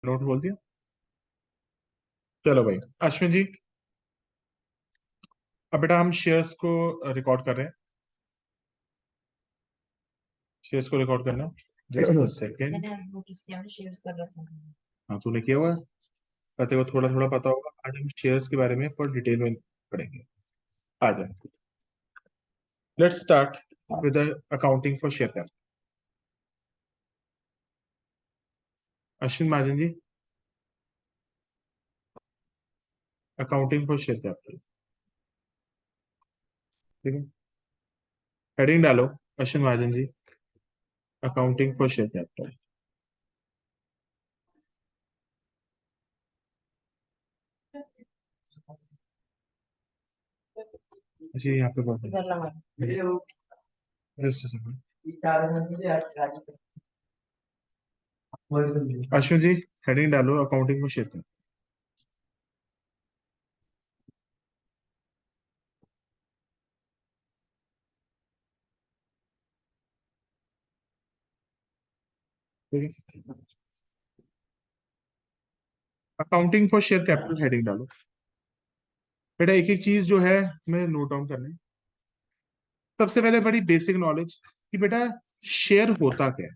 Note बोल दिया। चलो भाई अश्विन जी, अब बेटा हम शेयर्स को रिकॉर्ड कर रहे हैं। शेयर्स को रिकॉर्ड करना, जस्ट अ सेकेंड। मैंने नोटिस किया, मैं शेयर्स कर रहा था। हाँ तूने किया हुआ है, पर तेरे को थोड़ा थोड़ा पता होगा। आज हम शेयर्स के बारे में पर डिटेल में पढ़ेंगे। आ जाए, let's start with accounting for share capital. Ashwin Mahajan ji, accounting for share capital, ठीक है। हेडिंग डालो Ashwin Mahajan ji, accounting for share capital. जी यहाँ पे बहुत इधर लगा। अश्विन जी, हेडिंग डालो अकाउंटिंग फॉर शेयर कैपिटल। ठीक है, accounting for share capital heading डालो। बेटा एक एक चीज जो है मैं नोट डाउन करनी। सबसे पहले बड़ी बेसिक नॉलेज कि बेटा शेयर होता क्या है।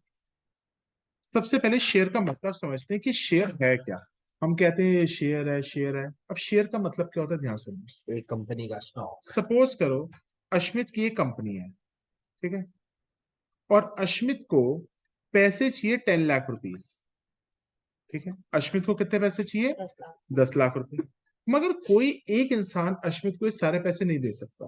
सबसे पहले शेयर का मतलब समझते हैं कि शेयर है क्या। हम कहते हैं ये शेयर है, शेयर है। अब शेयर का मतलब क्या होता है, ध्यान सुनिए। एक कंपनी का स्टॉक। सपोज करो अश्मित की एक कंपनी है, ठीक है, और अश्मित को पैसे चाहिए 10 लाख रुपीस। ठीक है, अश्मित को कितने पैसे चाहिए? 10 लाख। 10 लाख रुपए। मगर कोई एक इंसान अश्मित को ये सारे पैसे नहीं दे सकता।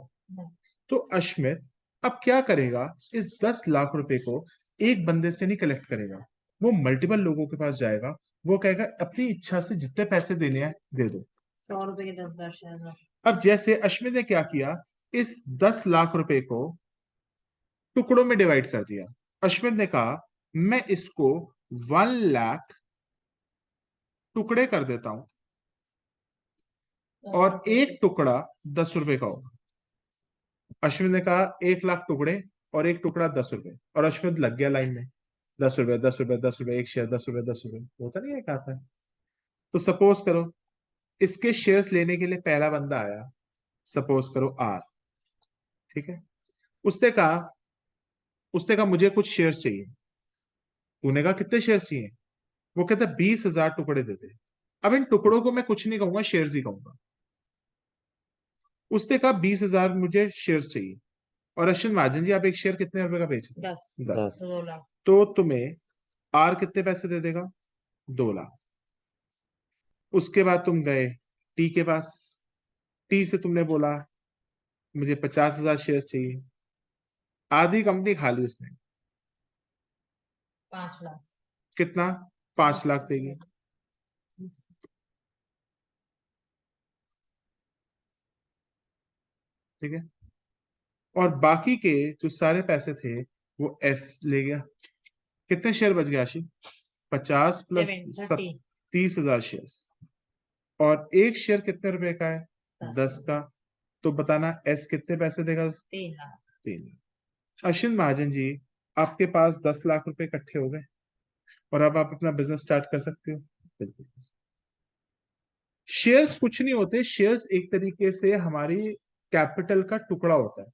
तो अश्मित अब क्या करेगा, इस 10 लाख रुपए को एक बंदे से नहीं कलेक्ट करेगा, वो मल्टीपल लोगों के पास जाएगा। वो कहेगा अपनी इच्छा से जितने पैसे देने हैं दे दो। 100 रुपए के 10 शेयर। अब जैसे अश्मित ने क्या किया, इस 10 लाख रुपए को टुकड़ों में डिवाइड कर दिया। अश्विन ने कहा मैं इसको 1 लाख टुकड़े कर देता हूं और एक टुकड़ा 10 रुपए का होगा। अश्विन ने कहा 1 लाख टुकड़े और एक टुकड़ा 10 रुपए, और अश्विन लग गया लाइन में। 10 रुपए, 10 रुपए, 10 रुपए, एक शेयर 10 रुपए, 10 रुपए, होता नहीं है कहता है। तो सपोज करो इसके शेयर्स लेने के लिए पहला बंदा आया, सपोज करो आर। ठीक है, उसने कहा उसने कहा मुझे कुछ शेयर्स चाहिए। तूने कहा कितने शेयर्स चाहिए? वो कहता 20,000 टुकड़े देते। अब इन टुकड़ों को मैं कुछ नहीं कहूंगा, शेयर्स ही कहूंगा। उसने कहा 20,000 मुझे शेयर्स चाहिए। और अश्विन महाजन जी आप एक शेयर कितने रुपए का बेच रहे हैं? 10। 10। 2 लाख। तो तुम्हें आर कितने पैसे दे देगा? 2 लाख। उसके बाद तुम गए टी के पास। टी से तुमने बोला मुझे 50,000 शेयर्स चाहिए। आधी कंपनी खा ली उसने। 5 लाख। कितना? 5 लाख देगी। ठीक है, और बाकी के जो सारे पैसे थे वो एस ले गया। कितने शेयर बच गए आशी? 50 प्लस 730। 30,000 शेयर्स। और एक शेयर कितने रुपए का है? 10 का। तो बताना एस कितने पैसे देगा? 3 लाख। 3 लाख। अश्विन महाजन जी, आपके पास 10 लाख रुपए इकट्ठे हो गए और अब आप अपना बिजनेस स्टार्ट कर सकते हो। बिल्कुल। शेयर्स कुछ नहीं होते, शेयर्स एक तरीके से हमारी कैपिटल का टुकड़ा होता है,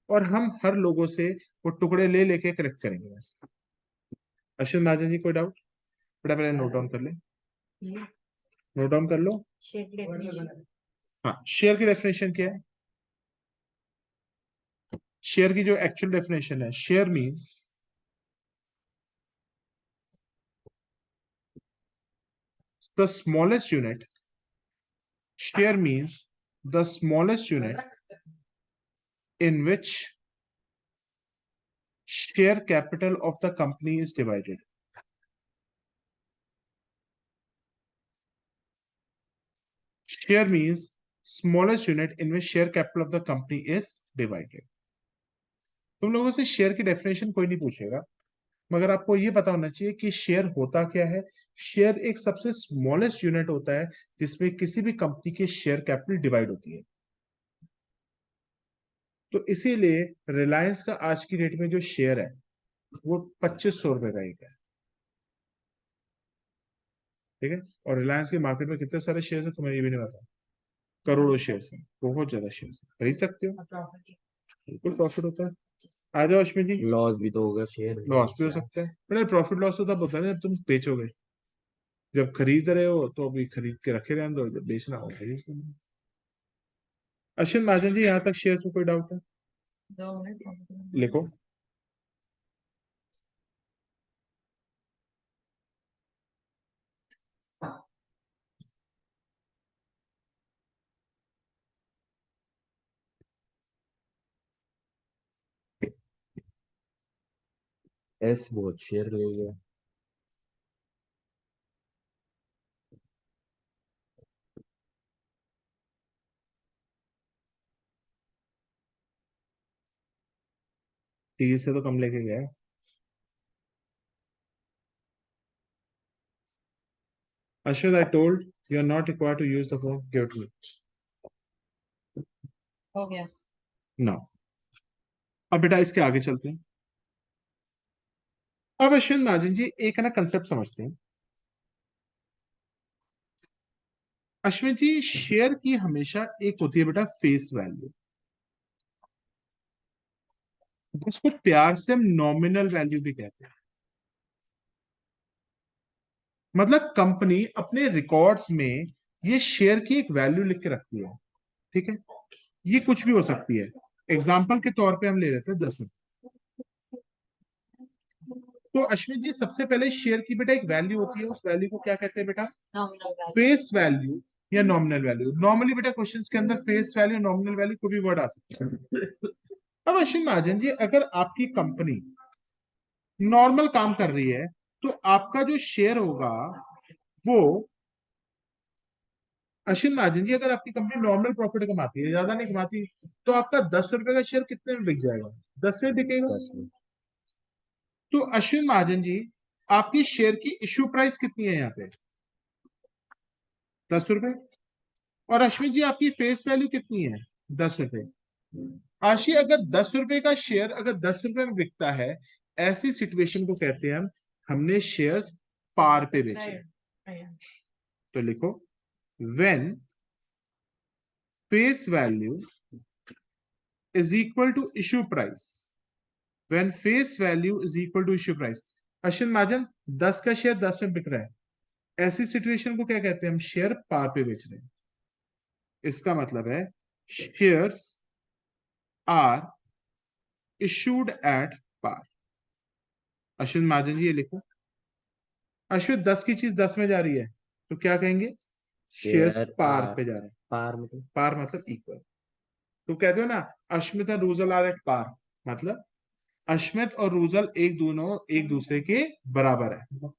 और हम हर लोगों से वो टुकड़े ले लेके कलेक्ट करेंगे बस। अश्विन महाजन जी कोई डाउट? बड़ा पहले नोट डाउन कर ले, नोट डाउन कर लो। शेयर की डेफिनेशन। हाँ, शेयर की डेफिनेशन क्या है? शेयर की जो एक्चुअल डेफिनेशन है, share means the smallest unit. Share means the smallest unit in which share capital of the company is divided. Share means smallest unit in which share capital of the company is divided. तुम लोगों से share की definition कोई नहीं पूछेगा, मगर आपको ये पता होना चाहिए कि शेयर होता क्या है। शेयर एक सबसे स्मॉलेस्ट यूनिट होता है जिसमें किसी भी कंपनी की शेयर कैपिटल डिवाइड होती है। तो इसीलिए रिलायंस का आज की डेट में जो शेयर है वो 2500 रुपए का एक है। ठीक है। और रिलायंस के मार्केट में कितने सारे शेयर है तुम्हें ये भी नहीं पता, करोड़ों शेयर है, बहुत ज्यादा शेयर खरीद सकते हो, प्रॉफिट बिल्कुल प्रॉफिट होता है। आ जाओ अश्विन जी। लॉस भी तो होगा, शेयर लॉस भी हो सकता है, बट प्रॉफिट लॉस तो तब होता है ना जब तुम बेचोगे। जब खरीद रहे हो तो अभी खरीद के रखे रहने दो, जब बेचना हो बेच दो। अश्विन महाजन जी, यहाँ तक शेयर्स में कोई डाउट है? 2 मिनट लिखो। एस बहुत शेयर ले गया। टी से तो कम लेके गया है। Ashwin, I told you are not required to use the phone. Give it to me. हो गया। Now, अब बेटा इसके आगे चलते हैं। अब अश्विन महाजन जी एक है ना कंसेप्ट समझते हैं। अश्विन जी, शेयर की हमेशा एक होती है बेटा फेस वैल्यू, उसको प्यार से हम नॉमिनल वैल्यू भी कहते हैं। मतलब कंपनी अपने रिकॉर्ड्स में ये शेयर की एक वैल्यू लिख के रखती है, ठीक है। ये कुछ भी हो सकती है। एग्जाम्पल के तौर पे हम ले लेते हैं 10 रुपए। तो अश्विन जी सबसे पहले शेयर की बेटा एक वैल्यू होती है, उस वैल्यू को क्या कहते हैं बेटा? Nominal value. फेस वैल्यू या नॉमिनल वैल्यू। नॉर्मली बेटा क्वेश्चंस के अंदर फेस वैल्यू नॉमिनल वैल्यू कोई भी वर्ड आ सकता है। अब अश्विन महाजन जी, अगर आपकी कंपनी नॉर्मल काम कर रही है तो आपका जो शेयर होगा वो, अश्विन महाजन जी अगर आपकी कंपनी नॉर्मल प्रॉफिट कमाती है, ज्यादा नहीं कमाती, तो आपका 10 रुपए का शेयर कितने में बिक जाएगा? 10 में बिकेगा। 10 में। तो अश्विन महाजन जी आपकी शेयर की इश्यू प्राइस कितनी है यहाँ पे? 10 रुपए। और अश्विन जी आपकी फेस वैल्यू कितनी है? 10 रुपए। आशी, अगर 10 रुपए का शेयर अगर 10 रुपए में बिकता है, ऐसी सिचुएशन को कहते हैं हम, हमने शेयर्स पार पे बेचे। तो लिखो, when face value is equal to issue price, when face value is equal to issue price. Ashwin Mahajan 10 का शेयर 10 में बिक रहा है, ऐसी सिचुएशन को क्या कहते हैं? हम शेयर पार पे बेच रहे हैं। इसका मतलब है shares are issued at par. Ashwin Mahajan ji ये लिखो। अश्विन 10 की चीज 10 में जा रही है तो क्या कहेंगे? शेयर्स शेयर पार आर पे जा रहे हैं। पार मतलब पार मतलब इक्वल। तो कहते हो ना अश्मित और रूजल आर एट पार, मतलब अश्मित और रूजल एक दोनों एक दूसरे के बराबर है।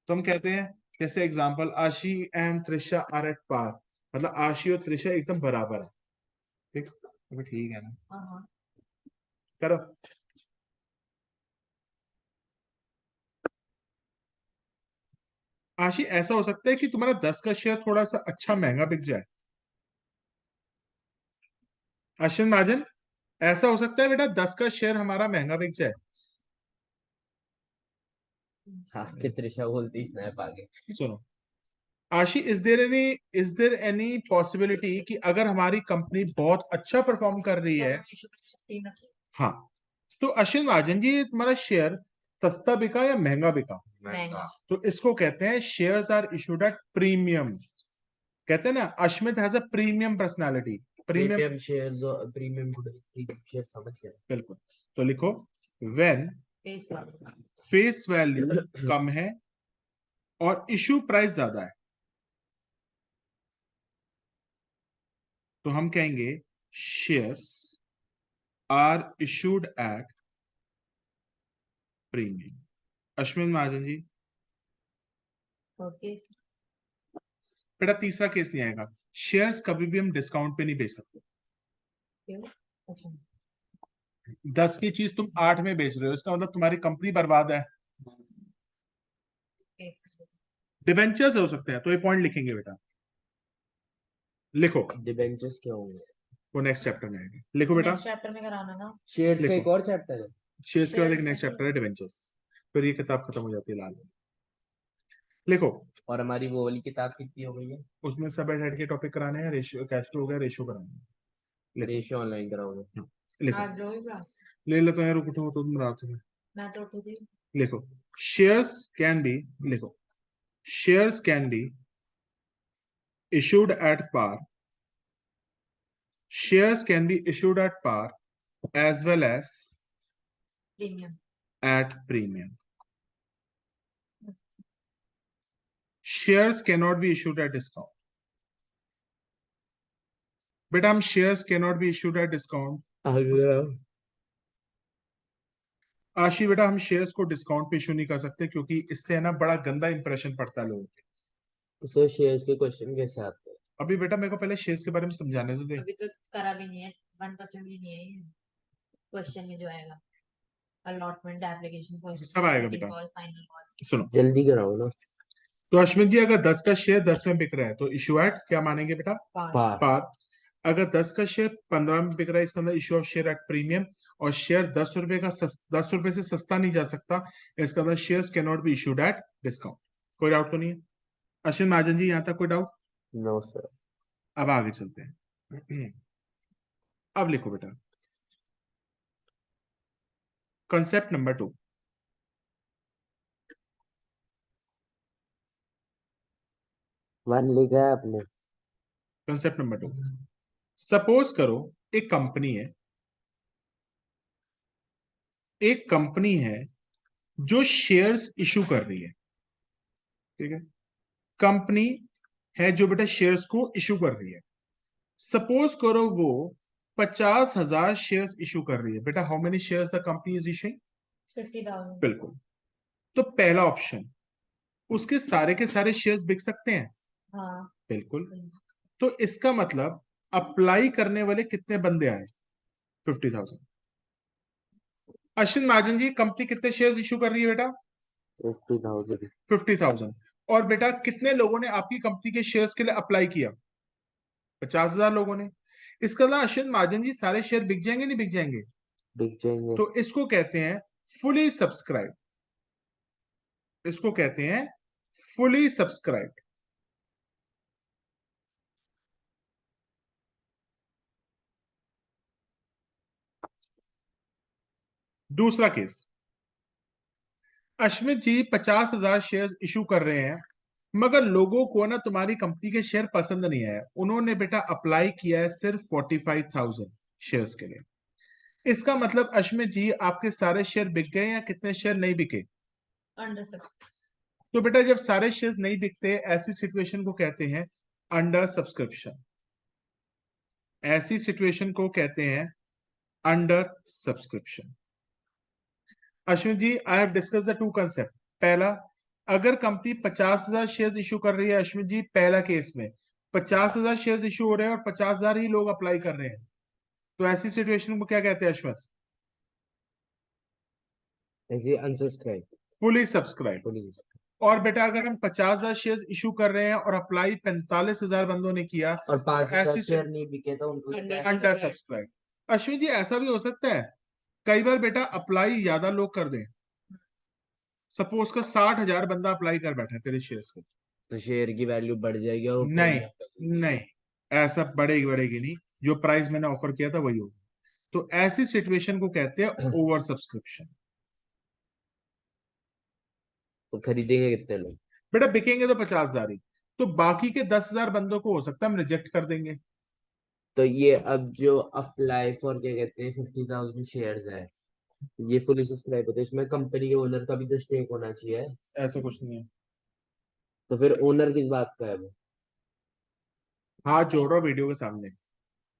तो हम कहते हैं जैसे example, Ashi and Trisha are at par, मतलब आशी और त्रिशा एकदम बराबर है। ठीक, तो ठीक है ना? हाँ। करो। आशी, ऐसा हो सकता है कि तुम्हारा 10 का शेयर थोड़ा सा अच्छा महंगा बिक जाए। अश्विन महाजन, ऐसा हो सकता है बेटा 10 का शेयर हमारा महंगा बिक जाए। आपके त्रिशा बोलती स्नैप आगे। सुनो आशी, इज देयर एनी पॉसिबिलिटी कि अगर हमारी कंपनी बहुत अच्छा परफॉर्म कर रही है, हाँ, तो अश्विन महाजन जी तुम्हारा शेयर सस्ता बिका या महंगा बिका? महंगा। तो इसको कहते हैं shares are issued at premium. कहते हैं ना Ashmit has a premium personality. Premium premium share, premium share समझ गया। बिल्कुल। तो लिखो, when face value. Face value कम है और इशू प्राइस ज्यादा है, तो हम कहेंगे shares are issued at premium. Ashwin Mahajan ji okay. बेटा तीसरा केस नहीं आएगा, शेयर्स कभी भी हम डिस्काउंट पे नहीं बेच सकते। क्यों? अच्छा। 10 की चीज तुम 8 में बेच रहे हो, इसका मतलब तुम्हारी कंपनी बर्बाद है। डिबेंचर्स हो सकते हैं, तो ये पॉइंट लिखेंगे बेटा। लिखो, डिबेंचर्स क्या होंगे? वो नेक्स्ट चैप्टर में आएंगे। लिखो बेटा, नेक्स्ट चैप्टर में कराना ना। शेयर्स का लिखो। एक और चैप्टर है। शेयर्स के बाद एक Shares नेक्स्ट का चैप्टर है डिबेंचर्स, फिर ये किताब खत्म हो जाती है लाल में। लिखो। और हमारी वो वाली किताब कितनी हो गई है? उसमें सब हेड के टॉपिक कराने हैं, रेशियो कैश फ्लो हो गया, रेशियो कराने हैं। लिखो रेशियो ऑनलाइन कराओगे? लिखो। आज जो क्लास ले लो तो यार, रुक उठो तो तुम रात में। मैं तो उठी थी। लिखो शेयर्स कैन बी, लिखो shares can be issued at par. Shares can be issued at par as well as premium at premium. Shares cannot be issued at discount. बेटा हम shares cannot be issued at discount. अगर आशी बेटा हम shares को discount पे issue नहीं कर सकते, क्योंकि इससे है ना बड़ा गंदा इंप्रेशन पड़ता है लोगों पे। सो शेयर्स के क्वेश्चन कैसे आते हैं? अभी बेटा मेरे को पहले शेयर्स के बारे में समझाने तो दे। अभी तो करा भी नहीं है, 1% भी नहीं है ये क्वेश्चन में जो आएगा। अलॉटमेंट एप्लीकेशन फॉर सब आएगा बेटा। Call, final call. सुनो जल्दी कराओ ना। तो अश्विन जी, अगर 10 का शेयर 10 में बिक रहा है तो इशू एट क्या मानेंगे बेटा? पार। पार। अगर 10 का शेयर 15 में बिक रहा है, इसका अंदर issue of share eight premium, और शेयर 10 रुपए का 10 रुपए से सस्ता नहीं जा सकता, इसका अंदर shares can not be issued at discount. कोई डाउट तो नहीं है अश्विन महाजन जी, यहां तक कोई डाउट? No sir. अब आगे चलते हैं। अब लिखो बेटा कंसेप्ट नंबर 2। वन लिखा है आपने? कंसेप्ट नंबर 2, सपोज करो एक कंपनी है, एक कंपनी है जो शेयर्स इशू कर रही है। ठीक है, कंपनी है जो बेटा शेयर्स को इशू कर रही है। सपोज करो वो 50,000 शेयर्स इशू कर रही है। बेटा how many shares the company is issuing? 50,000। बिल्कुल। तो पहला ऑप्शन, उसके सारे के सारे शेयर्स बिक सकते हैं? हाँ बिल्कुल। तो इसका मतलब अप्लाई करने वाले कितने बंदे आए? 50,000। अश्विन महाजन जी, कंपनी कितने शेयर्स इशू कर रही है बेटा? 50,000। 50,000। और बेटा कितने लोगों ने आपकी कंपनी के शेयर्स के लिए अप्लाई किया? 50,000 लोगों ने। इसका मतलब अश्विन महाजन जी सारे शेयर बिक जाएंगे नहीं बिक जाएंगे? बिक जाएंगे। तो इसको कहते हैं फुली सब्सक्राइब, इसको कहते हैं फुली सब्सक्राइब। दूसरा केस, अश्विन जी 50,000 शेयर्स इशू कर रहे हैं, मगर लोगों को ना तुम्हारी कंपनी के शेयर पसंद नहीं आया, उन्होंने बेटा अप्लाई किया है सिर्फ 45,000 शेयर्स के लिए। इसका मतलब अश्विन जी आपके सारे शेयर बिक गए या कितने शेयर नहीं बिके? Under sub. तो बेटा जब सारे शेयर्स नहीं बिकते, ऐसी सिचुएशन को कहते हैं अंडर सब्सक्रिप्शन। ऐसी सिचुएशन को कहते हैं under subscription. Ashwin ji I have discuss the two concept. पहला, अगर कंपनी 50,000 शेयर्स इशू कर रही है, अश्विन जी पहला केस में 50,000 शेयर्स इशू हो रहे हैं और 50,000 ही लोग अप्लाई कर रहे हैं, तो ऐसी सिचुएशन को क्या कहते हैं अश्विन? जी अनसब्सक्राइब। Fully subscribe. प्लीज। और बेटा अगर हम 50,000 शेयर्स इशू कर रहे हैं और अप्लाई 45,000 बंदों ने किया, और तो 5,000 ऐसी शेयर नहीं बिके तो उनको अंडर सब्सक्राइब। अश्विन जी ऐसा भी हो सकता है कई बार बेटा अप्लाई ज्यादा लोग कर दें, सपोज का 60,000 बंदा अप्लाई कर बैठा है तेरे शेयर्स के। तो शेयर की वैल्यू बढ़ जाएगी और वो नहीं प्रीमियम पे देगी। नहीं, ऐसा बढ़ेगी बढ़ेगी नहीं, जो प्राइस मैंने ऑफर किया था वही होगा। तो ऐसी सिचुएशन को कहते हैं ओवर सब्सक्रिप्शन। तो खरीदेंगे कितने लोग? बेटा बिकेंगे तो 50,000 ही, तो बाकी के 10,000 बंदों को हो सकता है हम रिजेक्ट कर देंगे। तो ये अब जो अप्लाई फॉर क्या कहते हैं 50,000 शेयर्स है, ये फुली सब्सक्राइब होता है, इसमें कंपनी के ओनर का भी तो स्टेक होना चाहिए। ऐसा कुछ नहीं है। तो फिर ओनर किस बात का है वो? हाथ जोड़ रहा हूं वीडियो के सामने,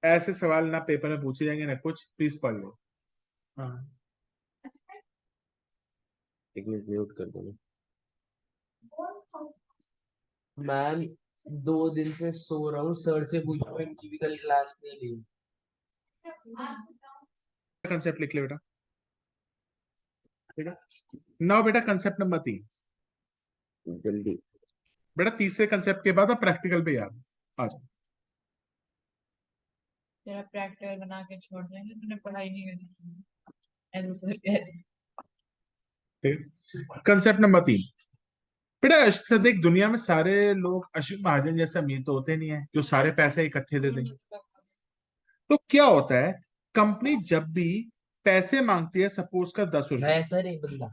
ऐसे सवाल ना पेपर में पूछे जाएंगे ना कुछ, प्लीज पढ़ लो। हाँ। एक मिनट म्यूट कर दो ना। मैम 2 दिन से सो रहा हूँ, सर से पूछो इनकी भी कल क्लास नहीं ली। कंसेप्ट लिख ले बेटा। ठीक है, नाउ बेटा कंसेप्ट नंबर 3। जल्दी। बेटा तीसरे कंसेप्ट के बाद अब प्रैक्टिकल पे यार आ जाओ। तेरा प्रैक्टिकल बना के छोड़ देंगे, तूने पढ़ाई नहीं करी ऐसे सर कह रहे हैं। ठीक है, कंसेप्ट नंबर 3, बेटा देख, दुनिया में सारे लोग अश्विन महाजन जैसे अमीर तो होते नहीं है जो सारे पैसे इकट्ठे दे देंगे। तो क्या होता है, कंपनी जब भी पैसे मांगती है, सपोज कर 10 रुपए। है सर एक बंदा,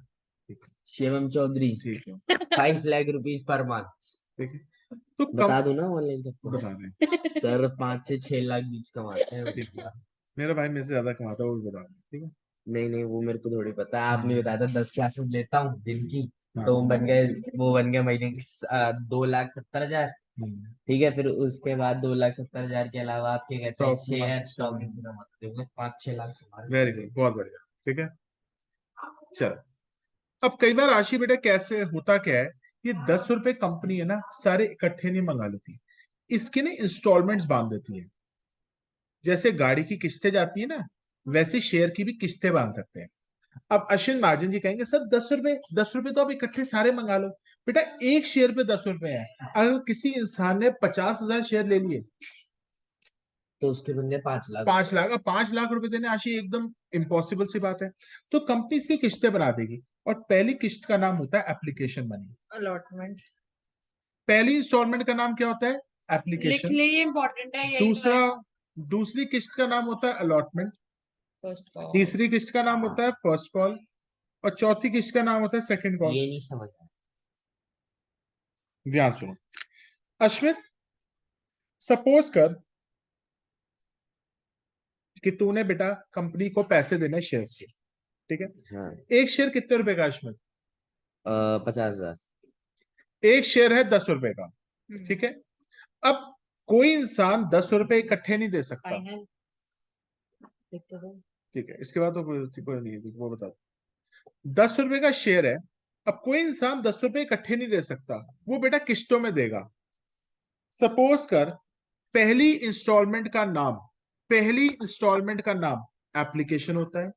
शिवम चौधरी, ठीक है, 5 लाख रुपीज पर मंथ। ठीक है। तो बता दूं ना ऑनलाइन सबको? बता दें। सर 5 से 6 लाख बीच कमाते हैं ठीक है, बंदा। मेरा भाई मेरे से ज्यादा कमाता है, वो भी बता दें, ठीक है। नहीं नहीं, वो मेरे को थोड़ी पता है, आपने बताया था 10 क्लासेस लेता हूँ दिन की, हाँ। तो वो बन गए महीने की 2,70,000। ठीक है, फिर उसके बाद 2,70,000 के अलावा आप क्या कहते हैं, स्टॉक शेयर मार्केट, स्टॉक इनसे कमाते होंगे 5-6 लाख वेरी तुम्हारे। गुड, बहुत बढ़िया। ठीक है, चलो। अब कई बार राशि बेटा कैसे होता क्या है, ये 10 रुपए कंपनी है ना, सारे इकट्ठे नहीं मंगा लेती, इसके ना इंस्टॉलमेंट्स बांध देती है। जैसे गाड़ी की किस्तें जाती है ना, वैसे शेयर की भी किस्तें बांध सकते हैं। अब अश्विन महाजन जी कहेंगे सर 10 रुपए, 10 रुपए तो आप इकट्ठे सारे मंगा लो। बेटा एक शेयर पे 10 रुपए है, अगर किसी इंसान ने 50,000 शेयर ले लिए, तो उसके बन गए 5 लाख। 5 लाख, अब 5 लाख रुपए देने आशी एकदम इम्पॉसिबल सी बात है। तो कंपनी इसकी किस्तें बना देगी, और पहली किस्त का नाम होता है एप्लीकेशन मनी। अलॉटमेंट पहली इंस्टॉलमेंट का नाम क्या होता है? लिख एप्लीकेशन। ले, ये इम्पोर्टेंट है, यही दूसरा, दूसरी किस्त का नाम होता है अलॉटमेंट। First call. तीसरी किस्त का नाम होता है फर्स्ट कॉल। और चौथी किस्त का नाम होता है सेकंड कॉल। ये नहीं समझ आया। ध्यान सुनो अश्विन, सपोज कर कि तूने बेटा कंपनी को पैसे देने शेयर्स के, ठीक है। हाँ। एक शेयर कितने रुपए का अश्विन? 50,000। एक शेयर है 10 रुपए का, ठीक है। अब कोई इंसान 10 रुपए इकट्ठे नहीं दे सकता, फाइनल लिख तो दो। ठीक है। इसके बाद तो कोई नहीं है, वो बता दो। 10 रुपए का शेयर है, अब कोई इंसान 10 रुपए इकट्ठे नहीं दे सकता, वो बेटा किस्तों में देगा। सपोज कर पहली इंस्टॉलमेंट का नाम, पहली इंस्टॉलमेंट का नाम एप्लीकेशन होता है,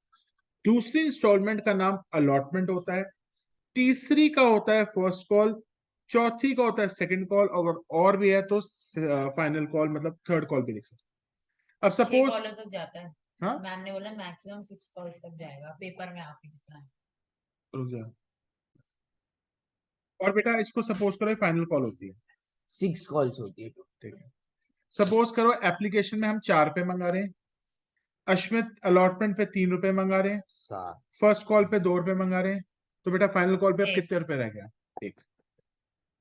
दूसरी इंस्टॉलमेंट का नाम अलॉटमेंट होता है, तीसरी का होता है फर्स्ट कॉल, चौथी का होता है सेकंड कॉल, अगर और भी है तो फाइनल कॉल, मतलब थर्ड कॉल भी लिख सकते हैं। अब 6 सपोज, कॉलर तक जाता है। हाँ मैम ने बोला मैक्सिमम 6 कॉल्स तक जाएगा, पेपर में आपके जितना है। रुक जा, और बेटा इसको सपोज करो फाइनल कॉल होती है, 6 कॉल्स होती है। ठीक है। सपोज करो एप्लीकेशन में हम 4 रुपए मंगा रहे हैं, अश्मित अलॉटमेंट पे 3 रुपए मंगा रहे हैं, 7। फर्स्ट कॉल पे 2 रुपए मंगा रहे हैं, तो बेटा फाइनल कॉल पे अब एक। कितने रुपए रह गया? एक।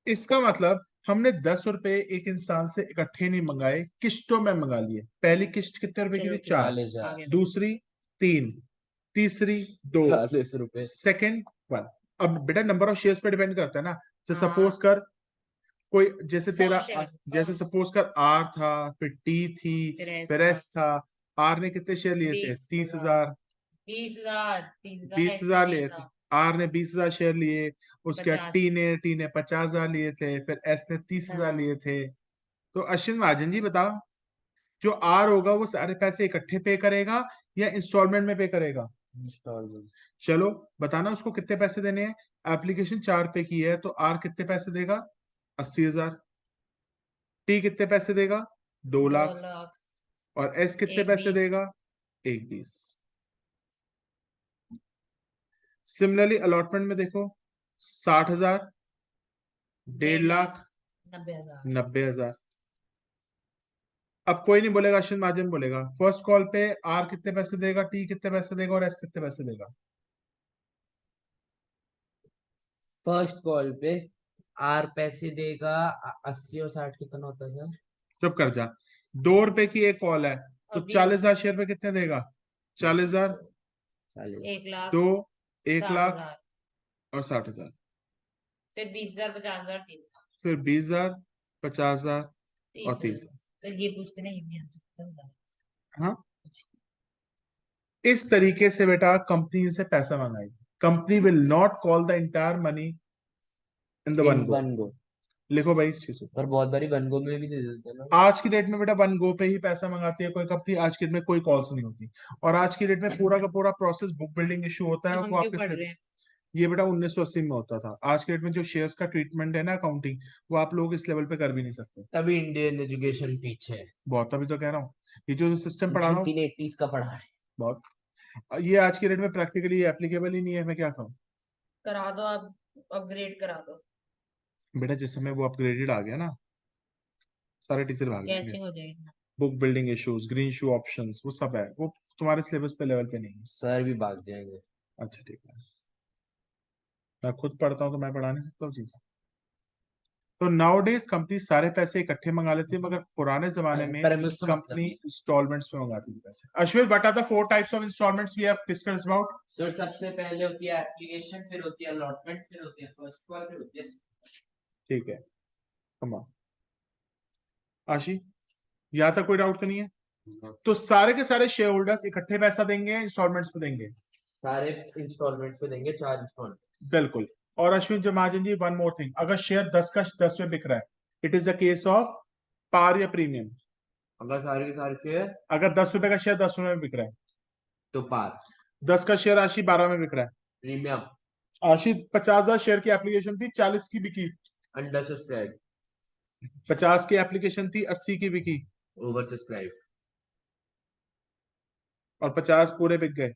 इसका मतलब हमने 10 रुपए एक इंसान से इकट्ठे नहीं मंगाए, किस्तों में मंगा लिए। पहली किस्त कितने रुपए की चलो थी? 4। 40,000। आगे। दूसरी 3, तीसरी 2, 40 रुपए। सेकंड 1। अब बेटा नंबर ऑफ शेयर्स पे डिपेंड करता है ना। तो हाँ। सपोज कर कोई, जैसे 100 तेरा शेयर, जैसे 100। सपोज कर आर था, फिर टी थी, फिर एस फिर था। एस था। आर ने कितने शेयर लिए थे? 20,000। 30,000। 20,000, 30,000 बीस एस ने हजार लिया लिए थे। था। आर ने 20,000 शेयर लिए, उसके बाद 50। टी ने 50,000 लिए थे, फिर एस ने 30,000 हाँ। लिए थे। तो अश्विन महाजन जी बताओ, जो आर होगा वो सारे पैसे इकट्ठे पे करेगा या इंस्टॉलमेंट में पे करेगा? इंस्टॉलमेंट। चलो बताना उसको कितने पैसे देने हैं। एप्लीकेशन 4 रुपए की है, तो आर कितने पैसे देगा? 80,000। टी कितने पैसे देगा? 2 लाख। 2 लाख। और एस कितने एक पैसे 20। देगा? 1,20। सिमिलरली अलॉटमेंट में देखो, 60,000, 1.5 लाख, 90,000। 90,000। अब कोई नहीं बोलेगा, अश्विन महाजन बोलेगा फर्स्ट कॉल पे आर कितने पैसे देगा, टी कितने पैसे देगा, और एस कितने पैसे देगा? फर्स्ट कॉल पे आर पैसे देगा 80 और 60 कितना होता है सर? चुप कर जा। 2 रुपए की एक कॉल है, तो और 40,000 शेयर पे कितने देगा? 40,000, 40। 1 लाख। 2, 1 लाख 60,000। और 60,000। फिर 20,000, 50,000, 30,000। फिर 20,000, 50,000 और 30,000। 30,000। तो ये पूछते नहीं, ये आंसर बता। हाँ, इस तरीके से बेटा कंपनी से पैसा मंगाएगी। Company will not call the entire money in the in one go. One go. लिखो भाई इस चीज को। पर बहुत बारी वन गो में भी दे देते हैं ना। आज की डेट में बेटा वन गो पे ही पैसा मंगाती है कोई कंपनी, आज की डेट में कोई कॉल्स नहीं होती। और आज की डेट में पूरा का पूरा प्रोसेस बुक बिल्डिंग इशू होता है, तो हम वो क्यों आपके पढ़ रहे हैं? ये बेटा 1980 में होता था। आज के डेट में जो शेयर्स का ट्रीटमेंट है ना, अकाउंटिंग, वो आप लोग इस लेवल पे कर भी नहीं सकते। तभी इंडियन एजुकेशन पीछे है। बहुत, अभी तो कह रहा हूँ, ये जो सिस्टम पढ़ा रहा हूँ 1980s का पढ़ा रहे हैं। बहुत, ये आज की डेट में प्रैक्टिकली एप्लीकेबल ही नहीं है, मैं क्या कहूँ। करा दो, अब अपग्रेड करा दो। बेटा जिस समय वो अपग्रेडेड आ गया ना, सारे टीचर भाग जाएंगे। कैचिंग हो जाएगी। बुक बिल्डिंग इश्यूज, ग्रीन शू ऑप्शंस, वो सब है, वो तुम्हारे सिलेबस पे लेवल पे नहीं है। सर भी भाग जाएंगे। अच्छा ठीक है, मैं खुद पढ़ता हूँ तो मैं पढ़ा नहीं सकता वो चीज। तो नाउ डेज कंपनी सारे पैसे इकट्ठे मंगा लेती है, मगर पुराने जमाने में पर मुझसे कंपनी इंस्टॉलमेंट्स में मंगाती थी पैसे। Ashwin, what are the 4 types of installments we have discussed about? Sir सबसे पहले होती है एप्लीकेशन, फिर होती है अलॉटमेंट, फिर होती है फर्स्ट कॉल, फिर होती है। ठीक है, कम ऑन आशी, यहाँ तक कोई डाउट तो नहीं है? तो सारे के सारे शेयर होल्डर्स इकट्ठे पैसा देंगे, इंस्टॉलमेंट्स पे देंगे? सारे इंस्टॉलमेंट पे देंगे, 4 इंस्टॉलमेंट। बिल्कुल। और Ashwin ji, Mahajan ji, one more thing, अगर शेयर 10 का 10 में बिक रहा है, it is a case of par या प्रीमियम। अगर सारे के सारे शेयर अगर 10 रुपए का शेयर 10 रुपए में बिक रहा है, तो पार। 10 का शेयर आशी 12 में बिक रहा है, प्रीमियम। आशी 50,000 शेयर की एप्लीकेशन थी, 40 की बिकी। Under subscribe. 50 की एप्लीकेशन थी, 80 की बिकी। Over subscribe. और 50 पूरे बिक गए,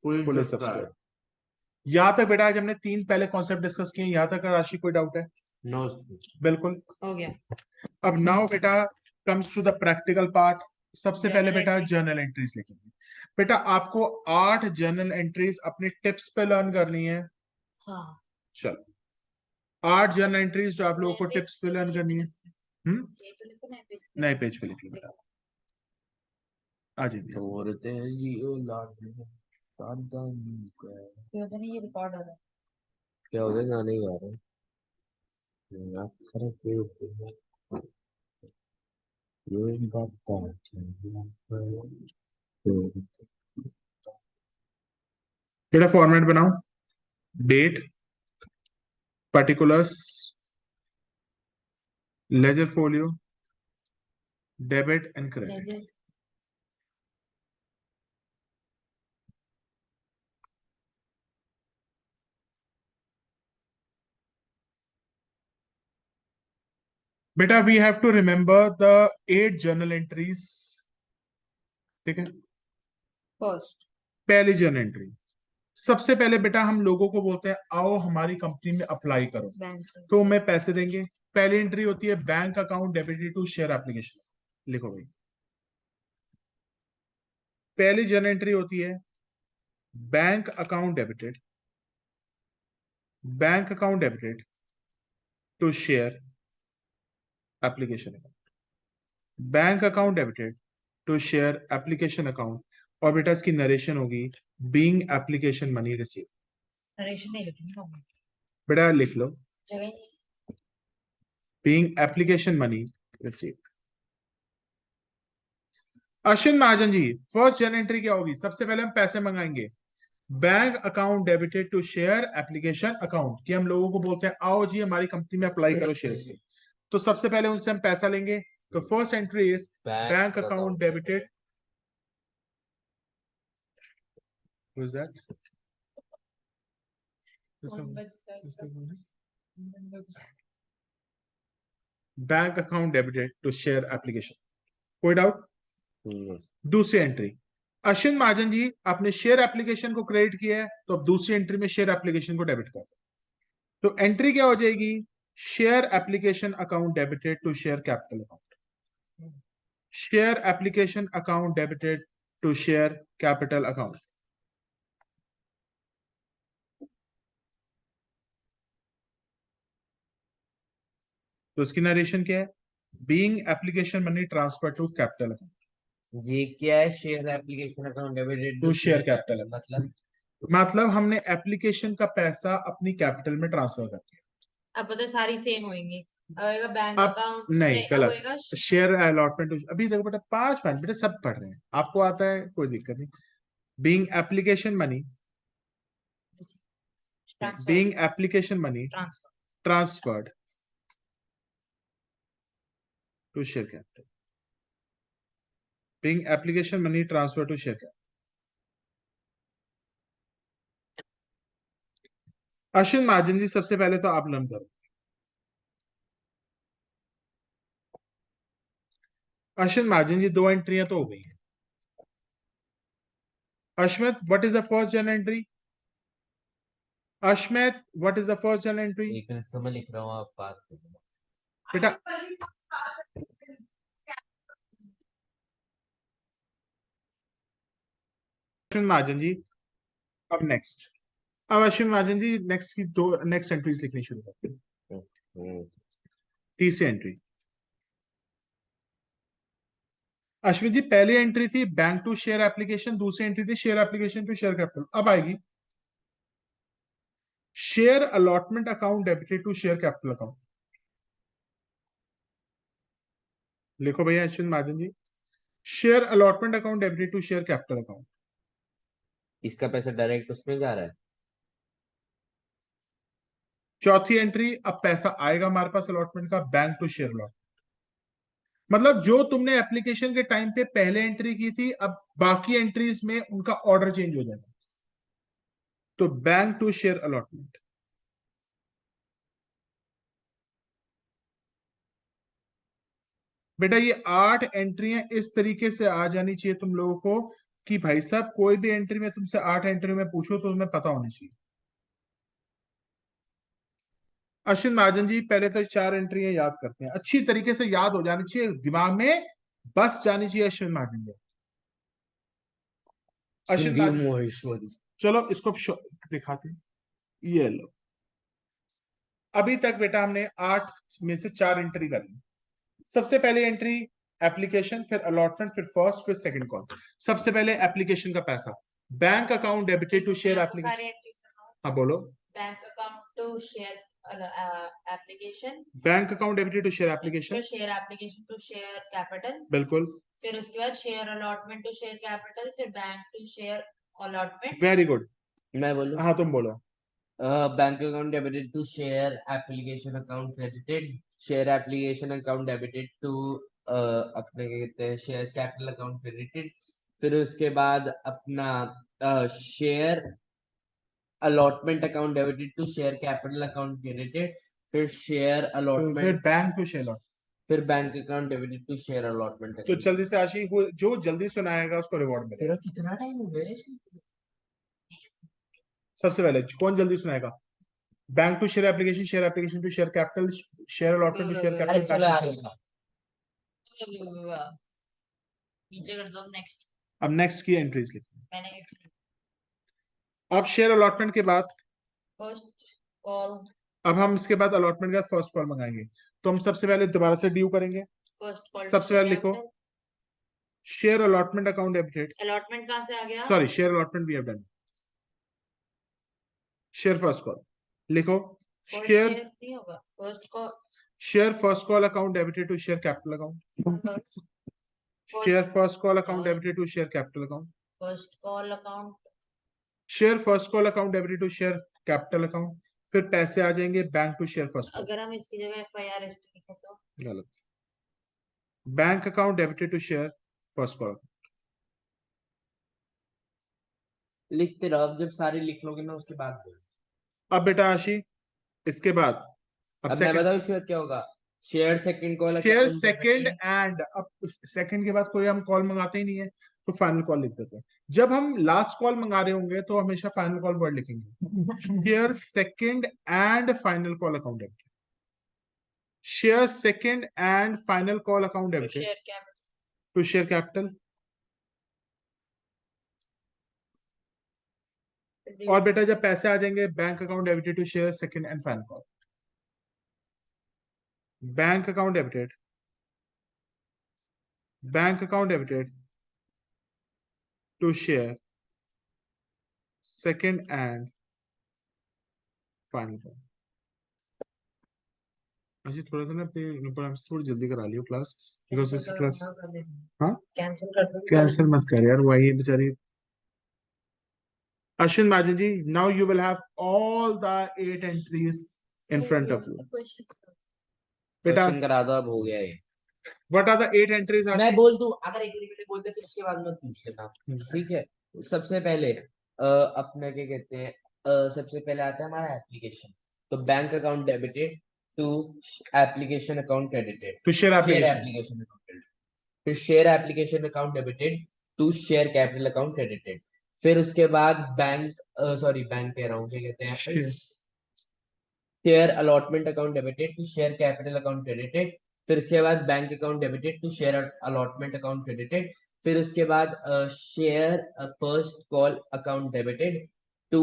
फुल फुल सब्सक्राइब। सब्सक्राइब। यहां तक बेटा आज हमने 3 पहले कॉन्सेप्ट डिस्कस किए, यहां तक राशि कोई डाउट है? नो। बिल्कुल। हो गया। अब नाउ बेटा comes to the practical part. सबसे पहले Journal बेटा entry। जर्नल एंट्रीज लिखेंगे। बेटा आपको 8 जर्नल एंट्रीज अपने टिप्स पे लर्न करनी है। हाँ। चलो 8 जर्नल एंट्रीज जो आप लोगों को नए पेज टिप्स पे पे लर्न करनी है। ये तो लिखो नए पेज पे। नए पेज पे लिख लो बेटा, आ जाइए। तोड़ते हैं जियो लाड दादा नी का। क्यों तो नहीं, ये रिकॉर्ड हो रहा है। क्या हो गया, गाने ही गा रहे हैं। अक्सर के दिन ये बात बेटा फॉर्मेट बनाओ, date, particulars, ledger folio, debit and credit. Ledger. बेटा we have to remember the 8 journal entries. ठीक है, फर्स्ट। पहली जर्नल एंट्री, सबसे पहले बेटा हम लोगों को बोलते हैं आओ हमारी कंपनी में अप्लाई करो, बैंक। तो हमें पैसे देंगे। पहली एंट्री होती है bank account debited to share application. लिखो भाई, पहली जर्नल एंट्री होती है bank account debited, bank account debited to share application account, bank account debited to share application account. और बेटा इसकी नरेशन होगी being application money receive. Narration नहीं लिखनी है। बेटा लिख लो जगह ही नहीं। Being application money receive. Ashwin Mahajan ji, first journal entry क्या होगी? सबसे पहले हम पैसे मंगाएंगे, bank account debited to share application account, कि हम लोगों को बोलते हैं आओ जी हमारी कंपनी में अप्लाई करो शेयर्स के। तो सबसे पहले उनसे हम पैसा लेंगे। तो first entry is bank account debited, who is that? Bank account debited to share application. कोई डाउट? दूसरी एंट्री, अश्विन महाजन जी आपने शेयर एप्लीकेशन को क्रेडिट किया है, तो अब दूसरी एंट्री में शेयर एप्लीकेशन को डेबिट कर। तो एंट्री क्या हो जाएगी? Share application account debited to share capital account, share application account debited to share capital account. तो इसकी नरेशन क्या है? Being application money transfer to capital account. ये क्या है? Share application account debited to to share share capital, capital, मतलब मतलब हमने एप्लीकेशन का पैसा अपनी कैपिटल में ट्रांसफर कर दिया। अब पता सारी सेम होंगी। अब होएगा बैंक अब अकाउंट, नहीं, अब गलत। होएगा शेयर अलॉटमेंट, अभी देखो बेटा 5 मिनट, बेटा सब पढ़ रहे हैं, आपको आता है कोई दिक्कत नहीं। Being application money, transfer. Being application money transfer. Transferred to share capital, being application money transfer to share capital. Ashwin Mahajan ji सबसे पहले तो आप लर्न करो। अश्विन महाजन जी 2 एंट्रियां तो हो गई हैं। Ashwin, what is the first journal entry? Ashmet, what is the first journal entry? एक मिनट से मैं लिख रहा हूँ, आप बात करो। बेटा अश्विन महाजन जी, अब नेक्स्ट, अब अश्विन महाजन जी नेक्स्ट की दो नेक्स्ट एंट्रीज लिखनी शुरू करते हैं। तीसरी एंट्री अश्विन जी, पहली एंट्री थी बैंक टू शेयर एप्लीकेशन, दूसरी एंट्री थी share application to share capital. अब आएगी share allotment account debited to share capital account. लिखो भैया Ashwin Mahajan ji, share allotment account debited to share capital account. इसका पैसा डायरेक्ट उसमें जा रहा है। चौथी एंट्री, अब पैसा आएगा हमारे पास अलॉटमेंट का बैंक टू शेयर अलॉटमेंट, मतलब जो तुमने एप्लीकेशन के टाइम पे पहले एंट्री की थी, अब बाकी एंट्रीज में उनका ऑर्डर चेंज हो जाएगा। तो बैंक टू शेयर अलॉटमेंट। बेटा ये 8 एंट्रियां इस तरीके से आ जानी चाहिए तुम लोगों को कि भाई साहब कोई भी एंट्री में तुमसे 8 एंट्री में पूछो तो तुम्हें पता होनी चाहिए। अश्विन महाजन जी पहले तो 4 एंट्रियां याद करते हैं, अच्छी तरीके से याद हो जानी चाहिए, दिमाग में बस जानी चाहिए अश्विन महाजन जी। अश्विन संदीप महाजन, माहेश्वरी। चलो इसको दिखाते हैं, ये लो। अभी तक बेटा हमने 8 में से 4 एंट्री कर ली। सबसे पहले एंट्री एप्लीकेशन, फिर अलॉटमेंट, फिर फर्स्ट, फिर सेकंड कॉल। सबसे पहले एप्लीकेशन का पैसा, bank account debited to share application. सारे एंट्रीज बताओ। हाँ बोलो। Bank account to share application, bank account debited to share application, फिर share application to share capital, बिल्कुल, फिर उसके बाद share allotment to share capital, फिर bank to share allotment. Very good. मैं बोलूं? हाँ तुम बोलो। Bank account debited to share application account credited, share application account debited to अपने क्या कहते हैं शेयर कैपिटल अकाउंट क्रेडिटेड, फिर उसके बाद अपना share allotment account debited to share capital account credited, फिर शेयर फिर allotment, bank to share allotment. फिर bank account debited to share allotment तो अकाउंट। जल्दी से आशी, जो जल्दी सुनाएगा उसको रिवॉर्ड मिलेगा। तेरा कितना टाइम हो गया है? सबसे पहले कौन जल्दी सुनाएगा? Bank to share application to share capital, share allotment to share अरे कैपिटल, चलो बैंक आ टू शेयर। गया। नीचे कर दो नेक्स्ट। अब नेक्स्ट की एंट्रीज लिखो। मैंने लिख ली। अब शेयर अलॉटमेंट के बाद, फर्स्ट कॉल, अब हम इसके बाद अलॉटमेंट के बाद फर्स्ट कॉल मंगाएंगे, तो हम सबसे पहले दोबारा से ड्यू करेंगे। फर्स्ट कॉल सबसे पहले लिखो share allotment account debited, allotment कहाँ से आ गया? Sorry share allotment we have done. Share first call लिखो, शेयर नहीं होगा first call, share first call account debited to share capital account, share first call account debited to share capital account, first call account, share first call account debited to share capital account, फिर पैसे आ जाएंगे bank to share first call. अगर हम इसकी जगह FIR लिखे तो गलत, bank account debited to share first call. लिखते रहो, अब जब सारे लिख लोगे ना उसके बाद बोलो। अब बेटा आशी इसके बाद, अब मैं सेकंड, बताऊं उसके बाद क्या होगा? Share second call share second and, अब सेकंड के बाद कोई हम कॉल मंगाते ही नहीं है तो फाइनल कॉल लिख देते हैं। जब हम लास्ट कॉल मंगा रहे होंगे तो हमेशा फाइनल कॉल वर्ड लिखेंगे, share second and final call account debited, share second and final call account debited share capital, to share capital. और बेटा जब पैसे आ जाएंगे bank account debited to share second and final call, bank account debited, bank account debited to share second and final call. अच्छा थोड़ा सा ना अपने ऊपर हमसे थोड़ी जल्दी करा लियो क्लास, बिकॉज इस क्लास, हाँ कैंसिल कर दो। कैंसिल मत कर यार, वही बेचारी। Ashwin Majan ji, now you will have all the 8 entries in front of you. बेटा क्वेश्चन करा दो, अब हो गया ये। what are the 8 entries? मैं बोल दूं, अगर एक रिपीट बोल दे फिर उसके बाद मत पूछ लेना, ठीक है? सबसे पहले अपना क्या कहते हैं, सबसे पहले आता है हमारा एप्लीकेशन, तो bank account debited to application account credited, To share share application. Application account credited, फिर share application account debited to share capital account credited, फिर उसके बाद बैंक सॉरी बैंक कह रहा हूँ, क्या कहते हैं, share allotment account debited to share capital account credited. फिर उसके बाद bank account debited to share allotment account credited. फिर उसके बाद share first call account debited to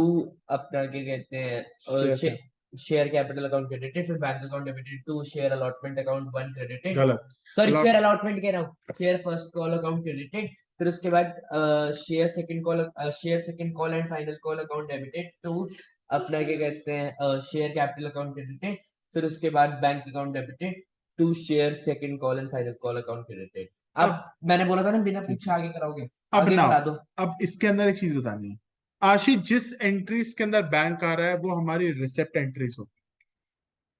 अपना क्या कहते हैं शेयर कैपिटल अकाउंट क्रेडिटेड। फिर bank account debited to share allotment account one credited. गलत। सॉरी Allot- शेयर अलॉटमेंट कह रहा हूँ, share first call account credited. फिर उसके बाद share second call and final call account debited to अपना क्या कहते हैं शेयर कैपिटल अकाउंट क्रेडिटेड। फिर उसके बाद bank account debited to share second call and final call account credited. अब मैंने बोला था ना बिना पूछे आगे कराओगे, अब आगे ना, करा दो। अब इसके अंदर एक चीज बतानी है आशी, जिस एंट्रीज के अंदर बैंक आ रहा है वो हमारी रिसिप्ट एंट्रीज होगी।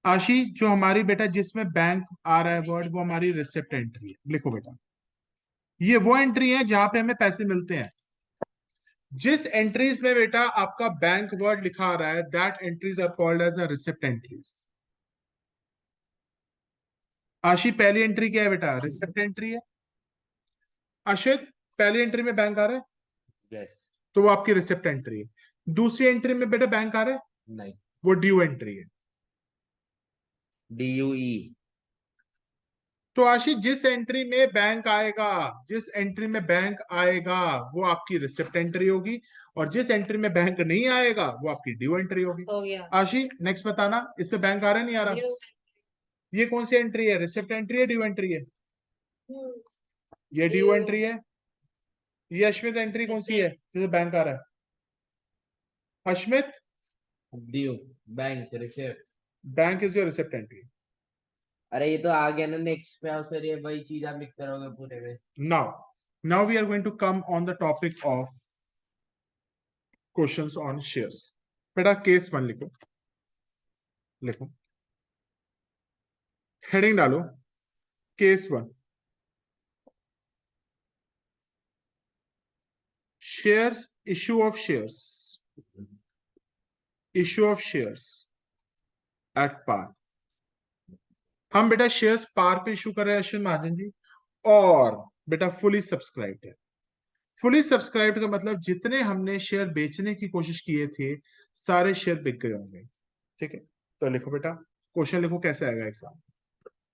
आशी, जो हमारी बेटा जिसमें बैंक आ रहा है वर्ड, वो हमारी रिसिप्ट एंट्री है। लिखो बेटा, ये वो एंट्री है जहां पे हमें पैसे मिलते हैं। जिस एंट्रीज में बेटा आपका बैंक वर्ड लिखा आ रहा है, that entries are called as a receipt entries. Ashi, पहली एंट्री क्या है बेटा? रिसिप्ट एंट्री है। अशित, पहली एंट्री में बैंक आ रहा है यस। तो वो आपकी रिसिप्ट एंट्री है। दूसरी एंट्री में बेटा बैंक आ रहा है, नहीं, वो ड्यू एंट्री है। DUE। तो आशीष, जिस एंट्री में बैंक आएगा, जिस एंट्री में बैंक आएगा वो आपकी रिसिप्ट एंट्री होगी, और जिस एंट्री में बैंक नहीं आएगा वो आपकी ड्यू एंट्री होगी। हो गया। आशीष, नेक्स्ट बताना, इस पे बैंक आ रहा है नहीं आ रहा? Due. ये कौन सी एंट्री है? रिसिप्ट एंट्री है, ड्यू एंट्री है? ये ड्यू Due. एंट्री है। ये अश्मित एंट्री कौन सी है जिसे बैंक आ रहा है? Ashmit, due, bank, receipt. Bank is your receipt entry. अरे ये तो आ गया ना नेक्स्ट पे, और सर ये वही चीज आप लिखते रहोगे पूरे में। Now we are going to come on the topic of questions on shares. बेटा केस 1 लिखो, लिखो, हेडिंग डालो, case 1, shares, issue of shares, issue of shares at par. हम बेटा शेयर्स पार पे इशू कर रहे हैं अश्विन महाजन जी, और बेटा फुली सब्सक्राइब्ड है। फुली सब्सक्राइब्ड का मतलब जितने हमने शेयर बेचने की कोशिश किए थे सारे शेयर बिक गए होंगे। ठीक है, तो लिखो बेटा, क्वेश्चन लिखो कैसे आएगा एग्जाम।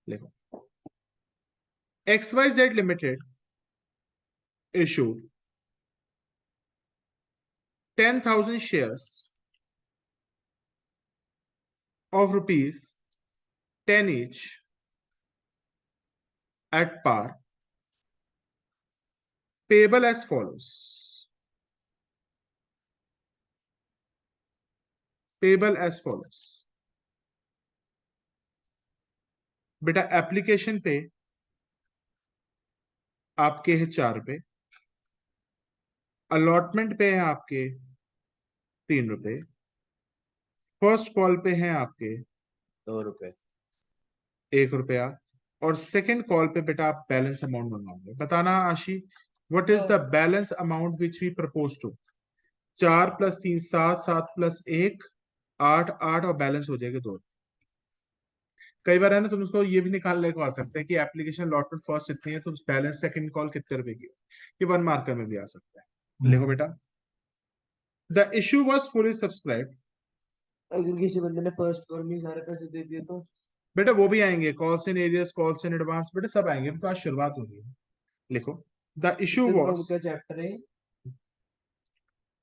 लिखो, XYZ limited issued 10,000 shares of rupees 10 each at par, payable as follows. Payable as follows. बेटा एप्लीकेशन पे आपके है 4 रुपए, अलॉटमेंट पे है आपके 3 रुपए, फर्स्ट कॉल पे है आपके 2 रुपए। 1 रुपया, और सेकंड कॉल पे बेटा आप बैलेंस अमाउंट मंगाओगे। बताना Ashi, what is the balance amount which we propose to? 4 + 3 7, 7 + 1 8, 8 और बैलेंस हो जाएगा 2। कई बार है ना, तुम उसको ये भी निकालने को आ सकते हैं कि एप्लीकेशन अलॉटमेंट फर्स्ट इतनी है तो बैलेंस सेकंड कॉल कितने रुपए की है। ये 1 मार्कर में भी आ सकता है। लिखो बेटा, the issue was fully subscribe. अगर किसी बंदे ने फर्स्ट कॉल में सारे पैसे दे दिए तो? बेटा वो भी आएंगे, calls in areas, calls in advance, बेटा सब आएंगे, तो आज शुरुआत हो रही है। लिखो, द इशू वॉज, का चैप्टर है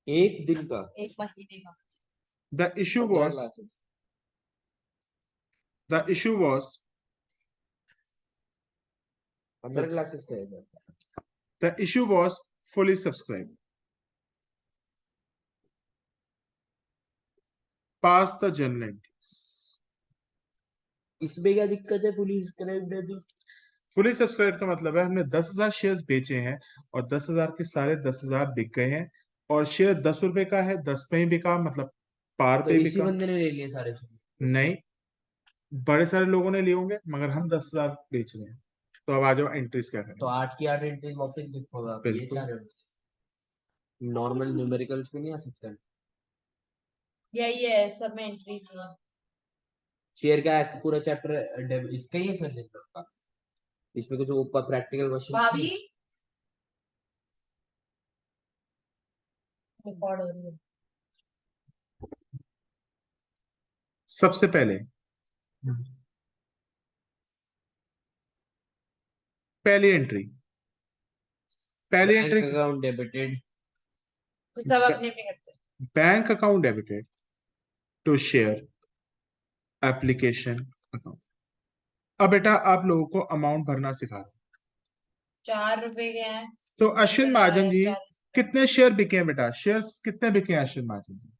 एक दिन का, एक महीने का। The issue 15 was, classes. The issue was, 15 classes का है sir. The issue was fully subscribe, pass the journal entries. इसमें क्या दिक्कत है? फुली सब्सक्राइब है तो? फुली सब्सक्राइब का मतलब है हमने 10,000 शेयर्स बेचे हैं और 10,000 के सारे 10,000 बिक गए हैं, और शेयर 10 रुपए का है, 10 पे ही बिका, मतलब पार तो पे इसी बिका। बंदे ने ले लिए सारे शेयर? नहीं, बड़े सारे लोगों ने लिए होंगे, मगर हम 10,000 बेच रहे हैं। तो अब आ जाओ एंट्रीज क्या तो करें। 8 की 8 एंट्रीज वापस लिखोगे आप? ये बिल्कुल। चाह रहे हो? नॉर्मल न्यूमेरिकल्स में नहीं आ सकता? यही है, सब में एंट्रीज है। शेयर का पूरा चैप्टर इसका ही है सर जनरल का? इसमें कुछ ऊपर प्रैक्टिकल क्वेश्चन भाभी, रिकॉर्ड हो रही है। सबसे पहले पहली एंट्री बैंक अकाउंट डेबिटेड तो सब अपने अपने करते हैं। Bank account debited to share application account. अब बेटा आप लोगों को अमाउंट भरना सिखा रहा हूं। 4 रुपए के हैं। तो अश्विन महाजन जी 40 कितने शेयर बिके हैं बेटा? शेयर्स कितने बिके हैं अश्विन महाजन जी?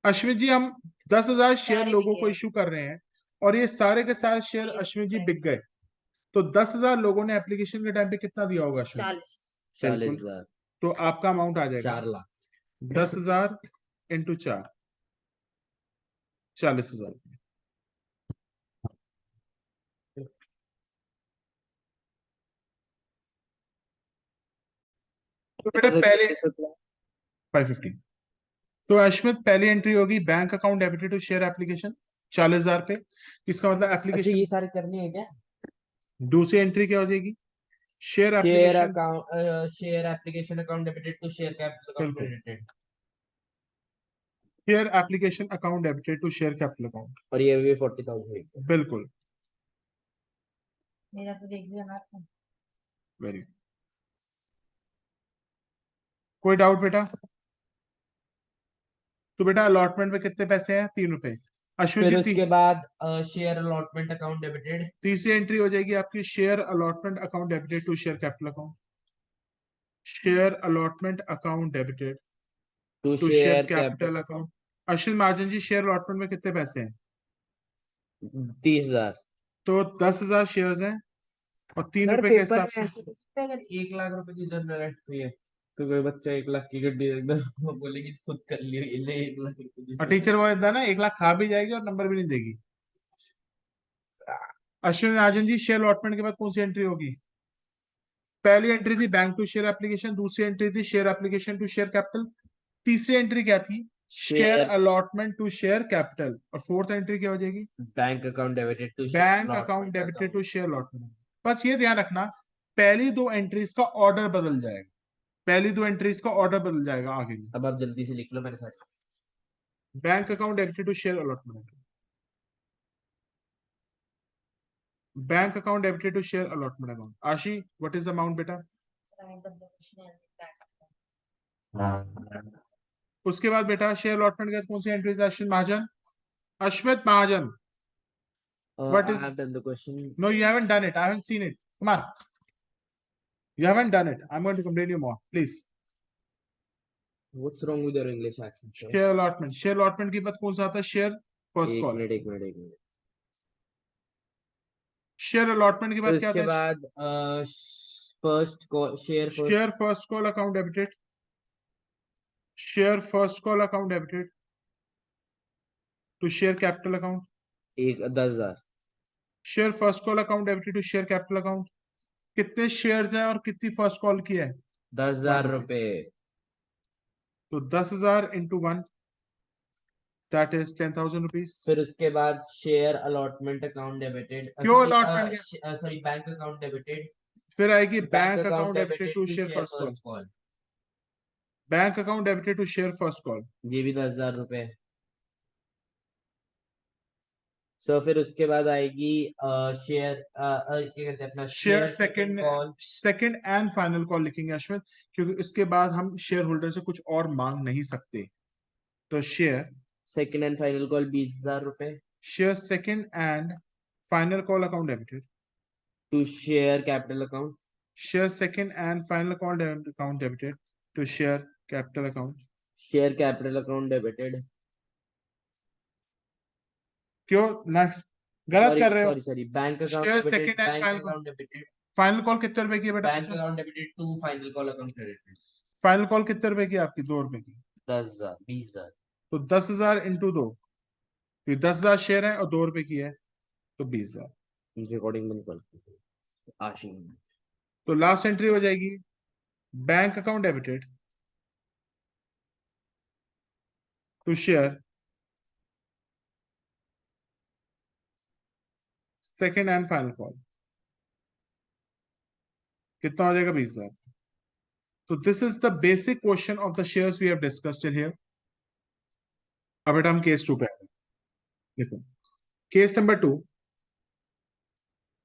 अश्विन जी हम 10,000 शेयर सारे लोगों बिके को हैं। इशू कर रहे हैं और ये सारे के सारे शेयर अश्विन जी बिक गए, तो 10,000 लोगों ने एप्लीकेशन के टाइम पे कितना दिया होगा अश्विन? 40। 40,000 तो आपका अमाउंट आ जाएगा 4 लाख 10,000 इंटू 4, 40,000। तो बेटा पहले 550। तो अश्मित पहली एंट्री होगी bank account debited to share application 40,000 पे, इसका मतलब अच्छा एप्लीकेशन। ये सारे करने हैं क्या? दूसरी एंट्री क्या हो जाएगी? Share share application, account share application account debited to share capital account बिल्कुल। Credited share application account debited to share capital account, और ये भी 40,000 बिल्कुल। मेरा तो देख लिया ना। Very good. कोई डाउट बेटा? तो बेटा अलॉटमेंट में कितने पैसे हैं? 3 रुपए। अश्विन फिर जी उसके बाद शेयर अलॉटमेंट अकाउंट डेबिटेड तीसरी एंट्री हो जाएगी आपकी share allotment account debited to share capital account, share allotment account debited to to share share capital capital account. Ashwin Mahajan ji share allotment में कितने पैसे हैं? 30,000। तो 10,000 शेयर्स हैं और 3 सर रुपए के पेपर हिसाब में से। ऐसे लिखता है अगर 1 लाख रुपए की जरूरत हुई है तो कोई बच्चा 1 लाख की गड्डी एकदम वो बोलेगी खुद कर लियो ये ले 1 लाख रुपए की और जरूरत टीचर वो इतना ना 1 लाख खा भी जाएगी और नंबर भी नहीं देगी। अश्विन महाजन जी शेयर अलॉटमेंट के बाद कौन सी एंट्री होगी? पहली एंट्री थी बैंक टू शेयर एप्लीकेशन, दूसरी एंट्री थी share application to share capital, तीसरी एंट्री क्या थी? Share share allotment to share capital, और फोर्थ एंट्री क्या हो जाएगी? Bank account debited to bank account allotment debited to account. Share allotment. बस ये ध्यान रखना पहली दो एंट्रीज का ऑर्डर बदल जाएगा, पहली दो एंट्रीज का ऑर्डर बदल जाएगा आगे में। अब आप जल्दी से लिख लो मेरे साथ। Bank account debited to share allotment, bank account debited to share allotment account. Ashi what is amount बेटा? उसके बाद बेटा शेयर अलॉटमेंट के बाद कौन सी entries? Ashwin Mahajan, Ashwit Mahajan what I is? have done the question. No you haven't done it, I haven't seen it, come on, you haven't done it, I am going to complain you more please. What's wrong with your English accent, sir? Share allotment के बाद कौन सा आता है? Share first एक call. Minute एक minute एक minute. Share allotment के फिर बाद क्या उसके आता है? बाद first share first share first call account debited, share first call account debited to share capital account, एक 10,000 share first call account debited to share capital account. कितने शेयर्स हैं और कितनी फर्स्ट कॉल की है? 10,000 1 रुपए। तो 10,000 इंटू 1 दैट इज 10,000 रुपीज। फिर उसके बाद शेयर अलॉटमेंट अकाउंट डेबिटेड क्यों allotment? Sorry bank account debited फिर आएगी bank bank account account debited debited to to share share first call, first call bank account debited to share first call. ये भी 10,000 रुपए। सो फिर उसके बाद आएगी शेयर क्या कहते हैं अपना share share second call. Second and final call लिखेंगे अश्विन, क्योंकि इसके बाद हम शेयर होल्डर से कुछ और मांग नहीं सकते। तो share second and final call 20,000 रुपए share second and final call account debited to share capital account. Share second and final call account debited to share capital account. Share capital account debited क्यों next गलत sorry कर रहे हो? Sorry sorry bank account share debited second and bank final call, account debited final call कितने रुपए की है बेटा? Bank account debited to final call account credited. Final call कितने रुपए की है आपकी? 2 रुपए की। 10,000 20,000। तो 10,000 इंटू 2, 10,000 शेयर है और 2 रुपए की है, तो 20,000। रिकॉर्डिंग बंद कर आशी। तो लास्ट एंट्री हो जाएगी bank account debited to share second and final call. कितना हो जाएगा? 20,000। तो this is the basic question of the shares we have discussed here. अब बेटा हम केस 2 पे आए। देखो case number 2,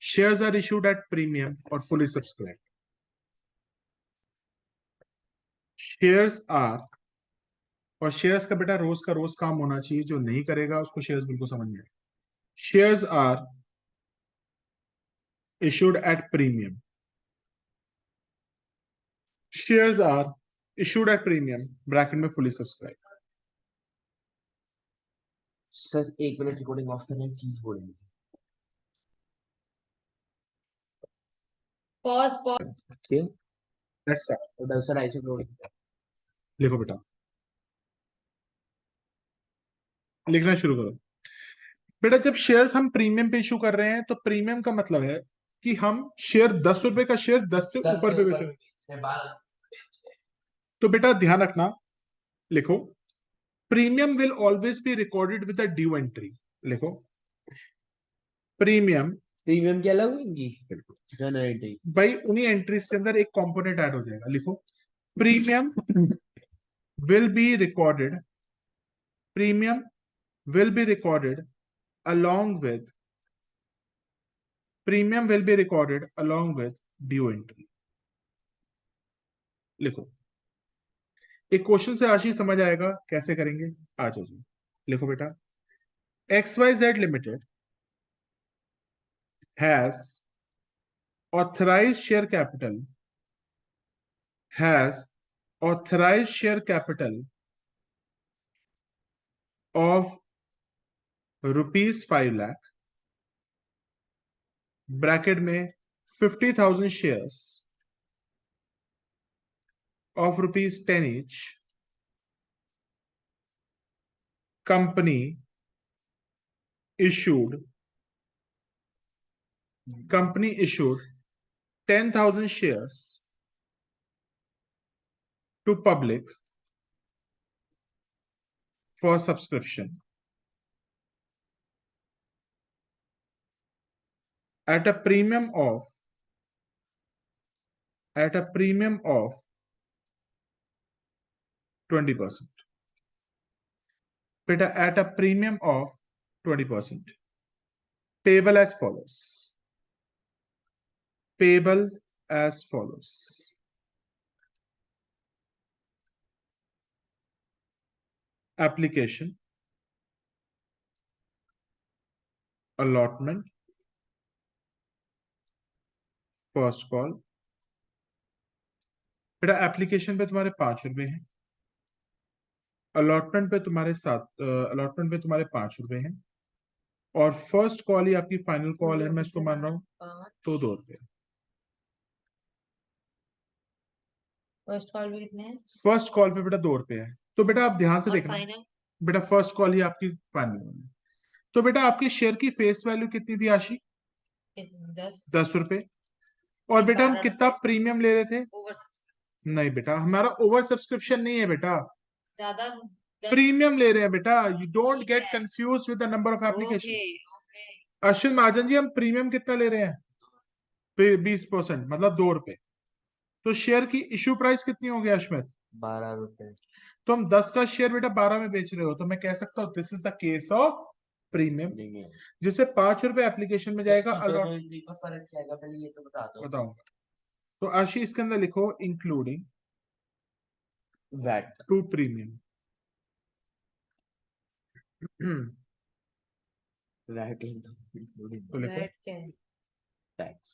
shares are issued at premium और फुली सब्सक्राइब। शेयर्स आर, और शेयर्स का बेटा रोज काम होना चाहिए, जो नहीं करेगा उसको शेयर्स बिल्कुल समझ नहीं आएगा। Shares are issued at premium. Shares are issued at premium, bracket में fully subscribed. Sir 1 minute recording off करने की चीज बोलेंगे। Pause pause. क्यों? Let's start. तो सर ऐसे लिखो बेटा, लिखना शुरू करो बेटा। जब शेयर्स हम प्रीमियम पे इशू कर रहे हैं तो प्रीमियम का मतलब है कि हम शेयर 10 रुपए का शेयर 10 से ऊपर पे बेच रहे हैं। तो बेटा ध्यान रखना, लिखो premium will always be recorded with a due entry. लिखो प्रीमियम की अलग होंगी जनरेटिंग, भाई उन्हीं एंट्रीज के अंदर एक कंपोनेंट ऐड हो जाएगा। लिखो premium will be recorded, premium will be recorded along with, premium will be recorded along with due entry। लिखो एक क्वेश्चन से आशी समझ आएगा कैसे करेंगे। आ जाओ जी, लिखो बेटा XYZ Limited has authorized share capital, has authorized share capital of rupees 5 lakh, bracket में 50,000 shares of rupees 10 each, company issued 10,000 shares to public for subscription at a premium of 20%. Beta, at a premium of 20%. Payable as follows. Payable as follows. Application, allotment, first call। बेटा application पे तुम्हारे 5 रुपए हैं, allotment पे तुम्हारे 5 रुपए हैं, और फर्स्ट कॉल ही आपकी फाइनल कॉल है, मैं इसको मान रहा हूँ तो 2 रुपए। फर्स्ट कॉल भी कितने हैं? फर्स्ट कॉल पे बेटा 2 रुपए है। तो बेटा आप ध्यान से और देखना, फाइनल? बेटा फर्स्ट कॉल ही आपकी फाइनल है। तो बेटा आपके शेयर की फेस वैल्यू कितनी थी आशी? 10 रुपए। और बेटा हम कितना प्रीमियम ले रहे थे? नहीं बेटा हमारा ओवर सब्सक्रिप्शन नहीं है बेटा, ज्यादा प्रीमियम ले रहे हैं बेटा। You don't get confuse with the number of applications. Ashwin Mahajan ji हम प्रीमियम कितना ले रहे हैं? 20%, मतलब 2 रुपए। तो शेयर की इश्यू प्राइस कितनी हो गई अश्मित? 12 रुपए। तो हम 10 का शेयर बेटा 12 में बेच रहे हो, तो मैं कह सकता हूँ this is the case of premium, जिसमें 5 रुपए एप्लीकेशन में जाएगा। फर्क क्या है पहले ये तो बता दो। बताऊंगा। तो आशी इसके अंदर लिखो including VAT to premium. VAT तो लिखो tax.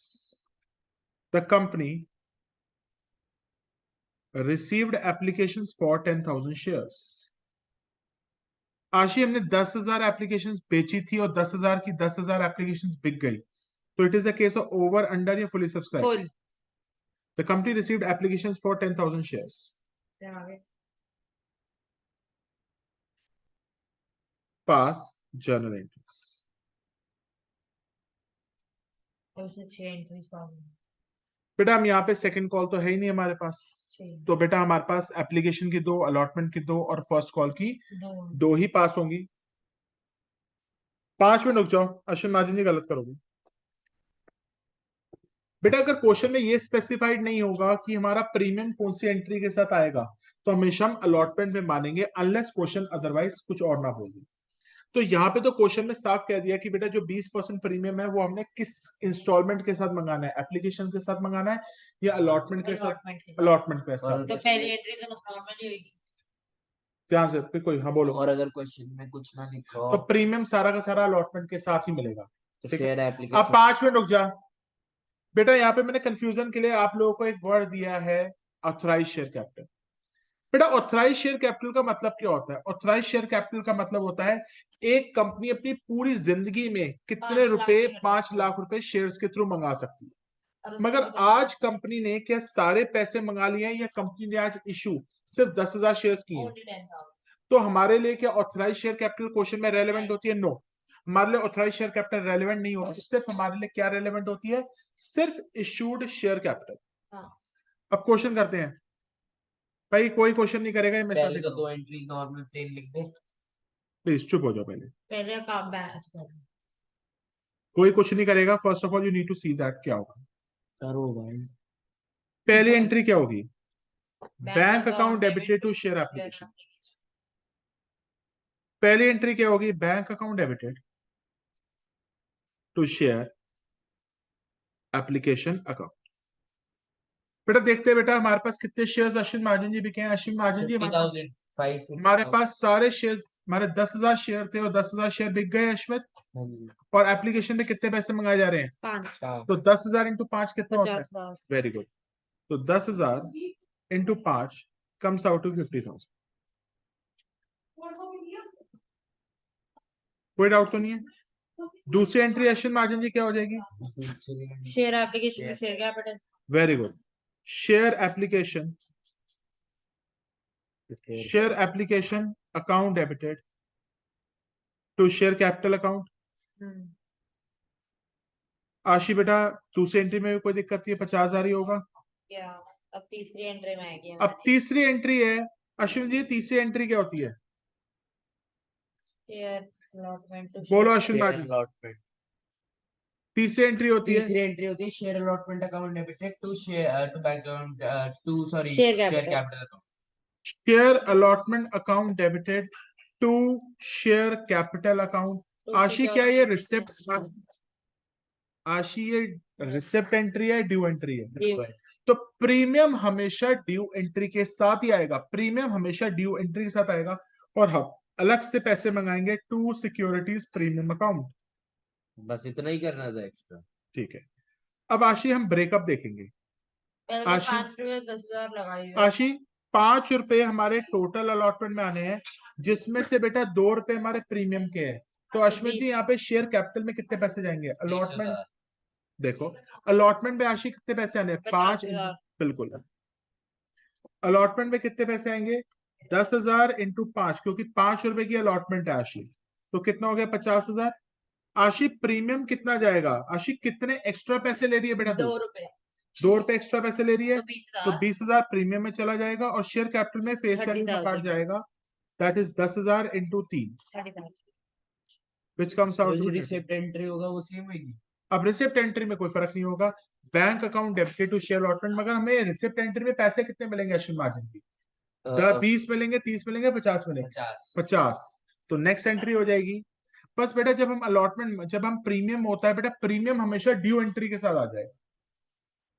The company received applications for 10,000 shares। आशी हमने 10,000 एप्लीकेशंस बेची थी और 10,000 की 10,000 एप्लीकेशंस बिक गई, तो it is a case of over, under या fully subscribe. The company received applications for 10,000 shares. Pass journal entries. उसने 6 एंट्रीज पास हैं। बेटा हम यहाँ पे सेकंड कॉल तो है ही नहीं हमारे पास, तो बेटा हमारे पास एप्लीकेशन की 2, अलॉटमेंट की 2 और फर्स्ट कॉल की 2 ही पास होंगी। 5 मिनट रुक जाओ, अश्विन महाजन जी गलत करोगे। बेटा अगर क्वेश्चन में ये स्पेसिफाइड नहीं होगा कि हमारा प्रीमियम कौन सी एंट्री के साथ आएगा, तो हमेशा हम अलॉटमेंट में मानेंगे, अनलेस क्वेश्चन अदरवाइज कुछ और ना बोले। तो यहाँ पे तो क्वेश्चन में साफ कह दिया कि बेटा जो 20% प्रीमियम है वो हमने किस इंस्टॉलमेंट के साथ मंगाना है, एप्लीकेशन के साथ मंगाना है या अलॉटमेंट के साथ, अलॉटमेंट के साथ। अलॉटमेंट के और साथ। तो पहली एंट्री तो इंस्टॉलमेंट ही होगी। ध्यान से फिर कोई, हाँ बोलो। और अगर क्वेश्चन में कुछ ना लिखा हो तो प्रीमियम सारा का सारा अलॉटमेंट के साथ ही मिलेगा। तो ठीक है, शेयर अब एप्लीकेशन 5 मिनट रुक जा बेटा। यहाँ पे मैंने कंफ्यूजन के लिए आप लोगों को एक वर्ड दिया है, ऑथराइज शेयर कैपिटल। बेटा ऑथराइज शेयर कैपिटल का मतलब क्या होता है? ऑथराइज शेयर कैपिटल का मतलब होता है एक कंपनी अपनी पूरी जिंदगी में कितने 5 लाख रुपए, की कर 5 सकती है। लाख रुपए शेयर्स के थ्रू मंगा सकती है। और उससे मगर भी कम आज कंपनी ने क्या सारे पैसे मंगा लिए हैं, या कंपनी ने आज इशू सिर्फ 10,000 शेयर्स किए हैं? only 10,000। तो हमारे लिए क्या ऑथराइज शेयर कैपिटल क्वेश्चन में रेलेवेंट नहीं। होती है? नो, हमारे लिए ऑथराइज शेयर कैपिटल रेलेवेंट नहीं होती। सिर्फ हमारे लिए क्या रेलेवेंट होती है? सिर्फ इशूड शेयर कैपिटल। हाँ। अब क्वेश्चन करते हैं भाई, कोई क्वेश्चन नहीं करेगा, ये मेरे साथ पहले ही तो करो। 2 एंट्रीज नॉर्मल प्लेन लिख दे। प्लीज चुप हो जाओ पहले, पहले काम बैच कर। कोई कुछ नहीं करेगा। First of all you need to see that क्या होगा। करो भाई। पहली एंट्री क्या होगी? Bank account account debited to debit share to application. share पहली एंट्री क्या होगी? Bank account debited to share application account. बेटा देखते हैं बेटा हमारे पास कितने शेयर्स अश्विन महाजन जी बिके हैं। अश्विन महाजन जी हमारे पास 50,000 5 हमारे पास सारे शेयर्स, हमारे 10,000 शेयर थे और 10,000 शेयर बिक गए अश्विन। हाँ जी और एप्लीकेशन में कितने पैसे मंगाए जा रहे हैं? 5 तो 10,000 इंटू 5 कितना होता है? 50,000। Very good. तो 10,000 इंटू 5 कम्स आउट टू 50,000। कोई डाउट तो नहीं है? दूसरी एंट्री अश्विन महाजन जी क्या हो जाएगी? शेयर एप्लीकेशन में share capital. Very good. Share application, share application account debited to share capital account. Ashi बेटा दूसरी एंट्री में भी कोई दिक्कत नहीं है, 50,000 ही होगा। क्या अब तीसरी एंट्री में आएगी अब तीसरी एंट्री है अश्विन जी, तीसरी एंट्री क्या होती है? शेयर अलॉटमेंट टू बोलो शेयर अश्विन शेयर भाजी। अलॉटमेंट। तीसरी एंट्री होती है तीसरी एंट्री होती है share allotment account debited to share to bank account to sorry share share capital. Capital account. Share allotment account debited to share capital account. Ashi क्या ये रिसिप्ट, आशी ये रिसिप्ट एंट्री है, ड्यू एंट्री है? तो प्रीमियम हमेशा due entry के साथ ही आएगा। प्रीमियम हमेशा ड्यू एंट्री के साथ आएगा और हम अलग से पैसे मंगाएंगे टू सिक्योरिटीज प्रीमियम अकाउंट। बस इतना ही करना था एक्स्ट्रा। ठीक है, अब आशी हम ब्रेकअप देखेंगे। पहले तो आशी 5 रुपए 10,000 लगाई आशी 5 रुपए हमारे टोटल अलॉटमेंट में आने हैं, जिसमें से बेटा 2 रुपए हमारे प्रीमियम के हैं। तो अश्विन जी 20। यहाँ पे शेयर कैपिटल में कितने पैसे जाएंगे? 20,000। अलॉटमेंट देखो, अलॉटमेंट में आशी कितने पैसे आने हैं? 5। 50,000। बिल्कुल, अलॉटमेंट में कितने पैसे आएंगे? 10,000 इंटू 5, क्योंकि 5 रुपए की अलॉटमेंट है आशी। तो कितना हो गया? 50,000। आशी प्रीमियम कितना जाएगा? आशी कितने एक्स्ट्रा पैसे ले रही है बेटा? 2 रुपए 2 रुपए एक्स्ट्रा पैसे ले रही है। तो तो 20,000। 20,000 प्रीमियम में चला जाएगा और शेयर कैपिटल में फेस वैल्यू में काट 30,000। जाएगा। That is 10,000 into 3 30,000। Which comes out जो टू। रिसिप्ट एंट्री होगा वो सेम होगी। अब रिसिप्ट एंट्री में कोई फर्क नहीं होगा। Bank account debited to share allotment, मगर हमें रिसिप्ट एंट्री में पैसे कितने मिलेंगे अश्विन महाजन जी? 20 मिलेंगे, 30 मिलेंगे, 50 मिलेंगे? 50। 50। तो नेक्स्ट एंट्री हो जाएगी। बस बेटा जब हम अलॉटमेंट, जब हम प्रीमियम होता है बेटा, प्रीमियम हमेशा ड्यू एंट्री के साथ आ जाएगा।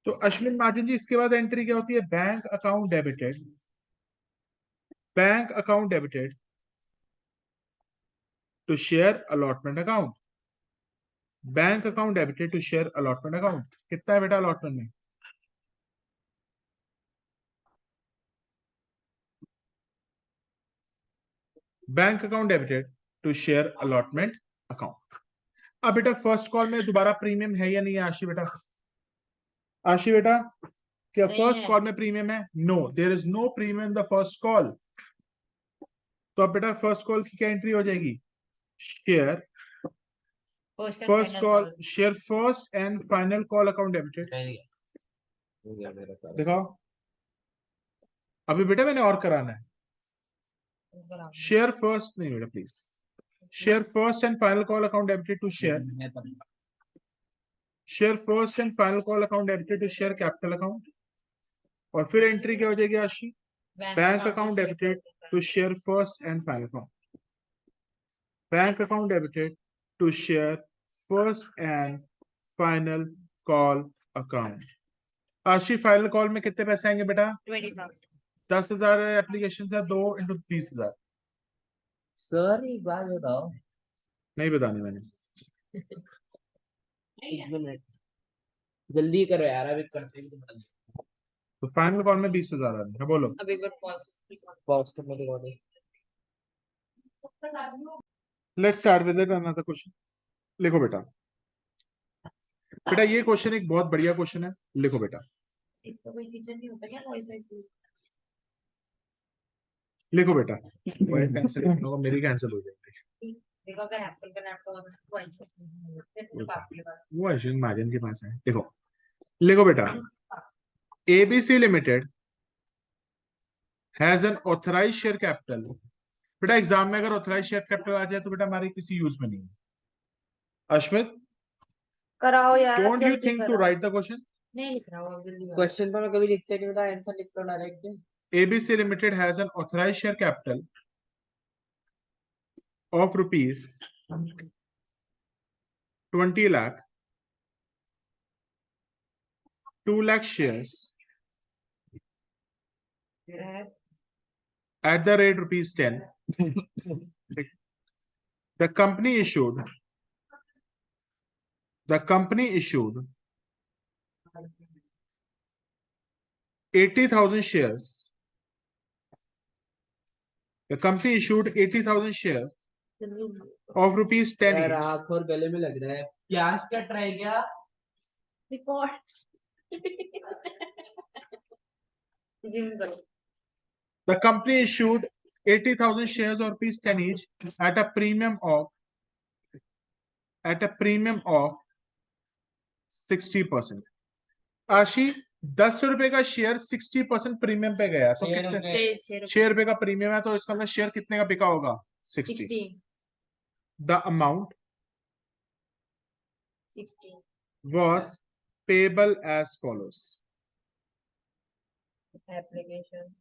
तो अश्विन महाजन जी इसके बाद एंट्री क्या होती है? Bank account debited, bank account debited to share allotment account. Bank account debited to share allotment account. कितना है बेटा अलॉटमेंट में? Bank account debited to share allotment account. अब बेटा फर्स्ट कॉल में दोबारा प्रीमियम है या नहीं है आशी बेटा? आशी बेटा क्या नहीं फर्स्ट है। कॉल में प्रीमियम है? No, there is no premium in the first call. तो अब बेटा फर्स्ट कॉल की क्या एंट्री हो जाएगी? Share first call, share first and final call account debited. हो गया मेरा सारा। दिखाओ, अभी बेटा मैंने और कराना है। शेयर फर्स्ट नहीं बेटा please, share first and final call account debited to share, share first and final call account debited to share capital account, और फिर एंट्री क्या हो जाएगी Ashi, bank account debited to share first and final call, bank account debited to share first and final call account. Ashi final call में कितने पैसे आएंगे बेटा, 20,000। 10,000 एप्लीकेशन है, 2 इंटू 20,000। सर एक बात बताओ, नहीं बताने मैंने। एक मिनट जल्दी करो यार, अभी करते हैं तो फाइनल कॉल में 20,000 आ रहे हैं, बोलो। अब एक बार पॉज। पॉज करने के बाद let's start with another question. लिखो बेटा, बेटा ये क्वेश्चन एक बहुत बढ़िया क्वेश्चन है, लिखो बेटा। इसका कोई फीचर नहीं होता क्या वॉइस आइसोलेशन? लिखो बेटा, वॉइस कैंसिल होगा, मेरी कैंसिल हो जाएगी। देखो अगर एप्पल का लैपटॉप है तो वॉइस आइसोलेशन होता है, तो पाप के पास। वो अश्विन महाजन के पास है। देखो, लिखो बेटा, ABC limited has an authorise share capital. बेटा एग्जाम में अगर ऑथराइज शेयर कैपिटल आ जाए तो बेटा हमारी किसी यूज में नहीं है। अश्मित, कराओ यार, डोंट यू जल्दी थिंक टू कराओ। Right the question? नहीं लिख रहा हूँ, जल्दी कराओ। क्वेश्चन पर मैं कभी लिखते नहीं होता, आंसर लिखता हूँ direct. ABC Limited has an authorized share capital of rupees 20 lakh, 2 lakh shares at the rate rupees 10. The company issued 80,000 shares. The company issued 80,000 shares of rupees 10 यार each. आँख और गले में लग रहा है। प्याज कट रहा है क्या? रिकॉर्ड। ज़ूम करो। The company issued 80,000 shares of rupees 10 each at a premium of 60%. आशी, 10 रुपए का शेयर 60% प्रीमियम पे गया, तो कितने 6 रुपए का प्रीमियम है, तो इसका मतलब शेयर कितने का बिका होगा? 60। The amount 60 was payable as follows. Application,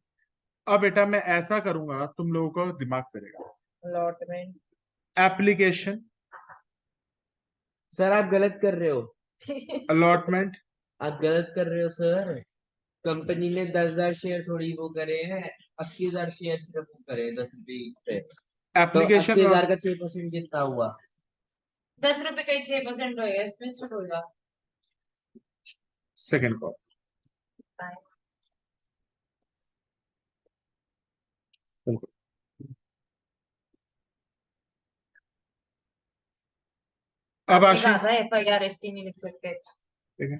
अब बेटा मैं ऐसा करूंगा, तुम लोगों को दिमाग फिरेगा। अलॉटमेंट। एप्लीकेशन, सर आप गलत कर रहे हो, अलॉटमेंट, आप गलत कर रहे हो सर। कंपनी ने 10,000 शेयर थोड़ी वो करे हैं, 80,000 शेयर सिर्फ वो करे हैं 10 रुपए पे। तो एप्लीकेशन 80,000 का 6% कितना हुआ? 10 रुपए का ही 6% होएगा, इसमें छूट होगा। Second call. अब आपने आशी, कहा था FIR ST नहीं लिख सकते। ठीक है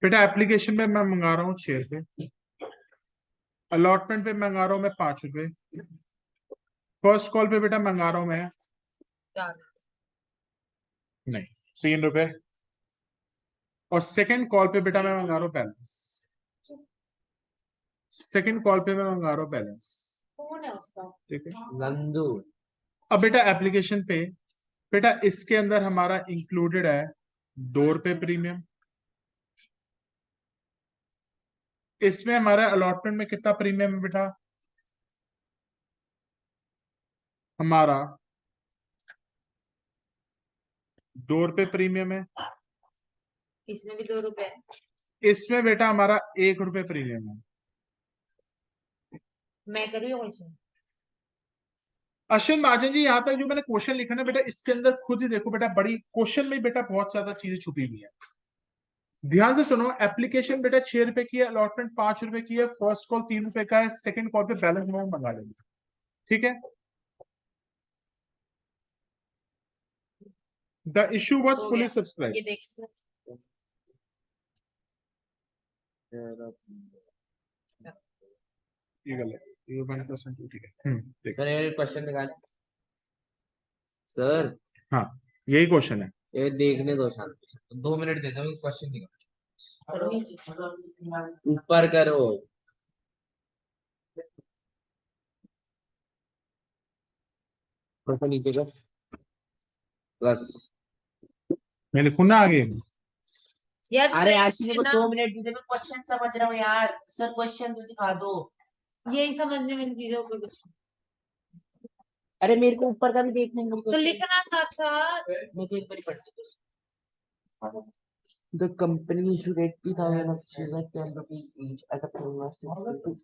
बेटा, एप्लीकेशन में मैं मंगा रहा हूँ 6 रुपए, अलॉटमेंट पे मंगा रहा हूँ मैं 5 रुपए, फर्स्ट कॉल पे बेटा मंगा रहा हूँ मैं 4 नहीं 3 रुपए, और सेकंड कॉल पे बेटा मैं मंगा रहा हूँ बैलेंस। सेकंड कॉल पे मैं मंगा रहा हूँ बैलेंस, कौन है उसका? ठीक है। नंदू। अब बेटा एप्लीकेशन पे बेटा इसके अंदर हमारा इंक्लूडेड है 2 रुपए प्रीमियम, इसमें हमारा अलॉटमेंट में कितना प्रीमियम है बेटा, हमारा 2 रुपए प्रीमियम है, इसमें भी 2 रुपए है। इसमें बेटा हमारा 1 रुपए प्रीमियम है। मैं करूँ क्वेश्चन? अश्विन महाजन जी, यहाँ तक जो मैंने क्वेश्चन लिखा ना बेटा, इसके अंदर खुद ही देखो बेटा, बड़ी क्वेश्चन में बेटा बहुत ज्यादा चीजें छुपी हुई है। ध्यान से सुनो, एप्लीकेशन बेटा 6 रुपए की है, अलॉटमेंट 5 रुपए की है, फर्स्ट कॉल 3 रुपए का है, सेकंड कॉल पे बैलेंस अमाउंट मंगा लेंगे, ठीक है। द इशू वॉज हो फुली गया। सब्सक्राइब। ये देख लो। ये गलत, ये 1% ठीक है। ठीक है। सर ये क्वेश्चन निकाले सर। हाँ, यही क्वेश्चन है। ये देखने दो शांति से, 2 मिनट दे दो, क्वेश्चन निकालो। ऊपर करो। थोड़ा नीचे कर, बस। मैं लिखूं ना आगे? यार अरे आशी मेरे को ना, 2 मिनट दे दे, मैं क्वेश्चन समझ रहा हूँ यार। सर क्वेश्चन तो दिखा दो। यही समझने में चीजों को कुछ अरे मेरे को ऊपर का भी देखना है, मेरे तो क्वेश्चन लिखना साथ साथ। मेरे को एक बार पढ़ दो। The company issued 80,000 of shares at 10 rupees each at a premium of 6 rupees.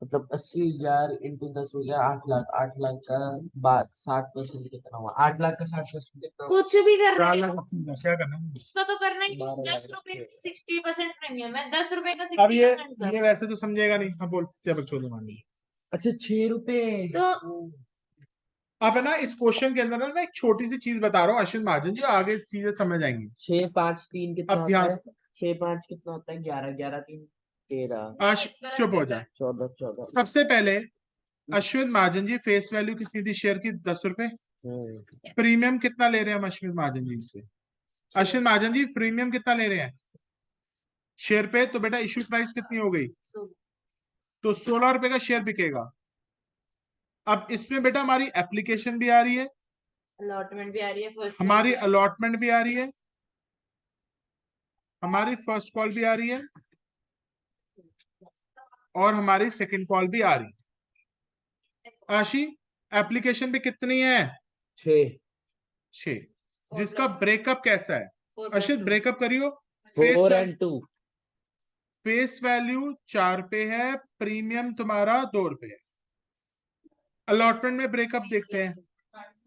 मतलब 80,000 इंटू 10 हो गया 8 लाख। 8 लाख का बाद 60% कितना हुआ? 8 लाख का 60% कितना हुआ? कुछ भी करना 4 है, लाख 80 हजार, क्या करना है? उसका तो करना ही। 10 12 लाख रुपए के। की 60% प्रीमियम है, 10 रुपए का अब 60% ये वैसे तो समझेगा नहीं। हाँ बोल, क्या बकचोदी मान ली? अच्छा 6 रुपए। तो अब है ना, इस क्वेश्चन के अंदर ना मैं एक छोटी सी चीज बता रहा हूँ अश्विन महाजन जी, आगे चीजें समझ आएंगी। 6 5 3 कितना अब ध्यान होता है? से 6 5 कितना होता है? 11 11 3 13 आश चुप हो जा। 14 14। सबसे पहले अश्विन महाजन जी, फेस वैल्यू कितनी थी शेयर की? 10 रुपए। प्रीमियम कितना ले रहे हैं हम अश्विन महाजन जी से? अश्विन महाजन जी प्रीमियम कितना ले रहे हैं शेयर पे? तो बेटा इश्यू प्राइस कितनी हो गई? तो 16 रुपए का शेयर बिकेगा। अब इसमें बेटा हमारी एप्लीकेशन भी आ रही है, अलॉटमेंट भी आ रही है, फर्स्ट हमारी अलॉटमेंट भी आ रही है, हमारी फर्स्ट कॉल भी आ रही है, और हमारी सेकंड कॉल भी आ रही है। आशी, एप्लीकेशन भी कितनी है? 6 6। जिसका ब्रेकअप कैसा है? अशित ब्रेकअप करियो। 4 and 2। फेस वैल्यू 4 रुपए है, प्रीमियम तुम्हारा 2 रुपए है। अलॉटमेंट में ब्रेकअप देखते हैं।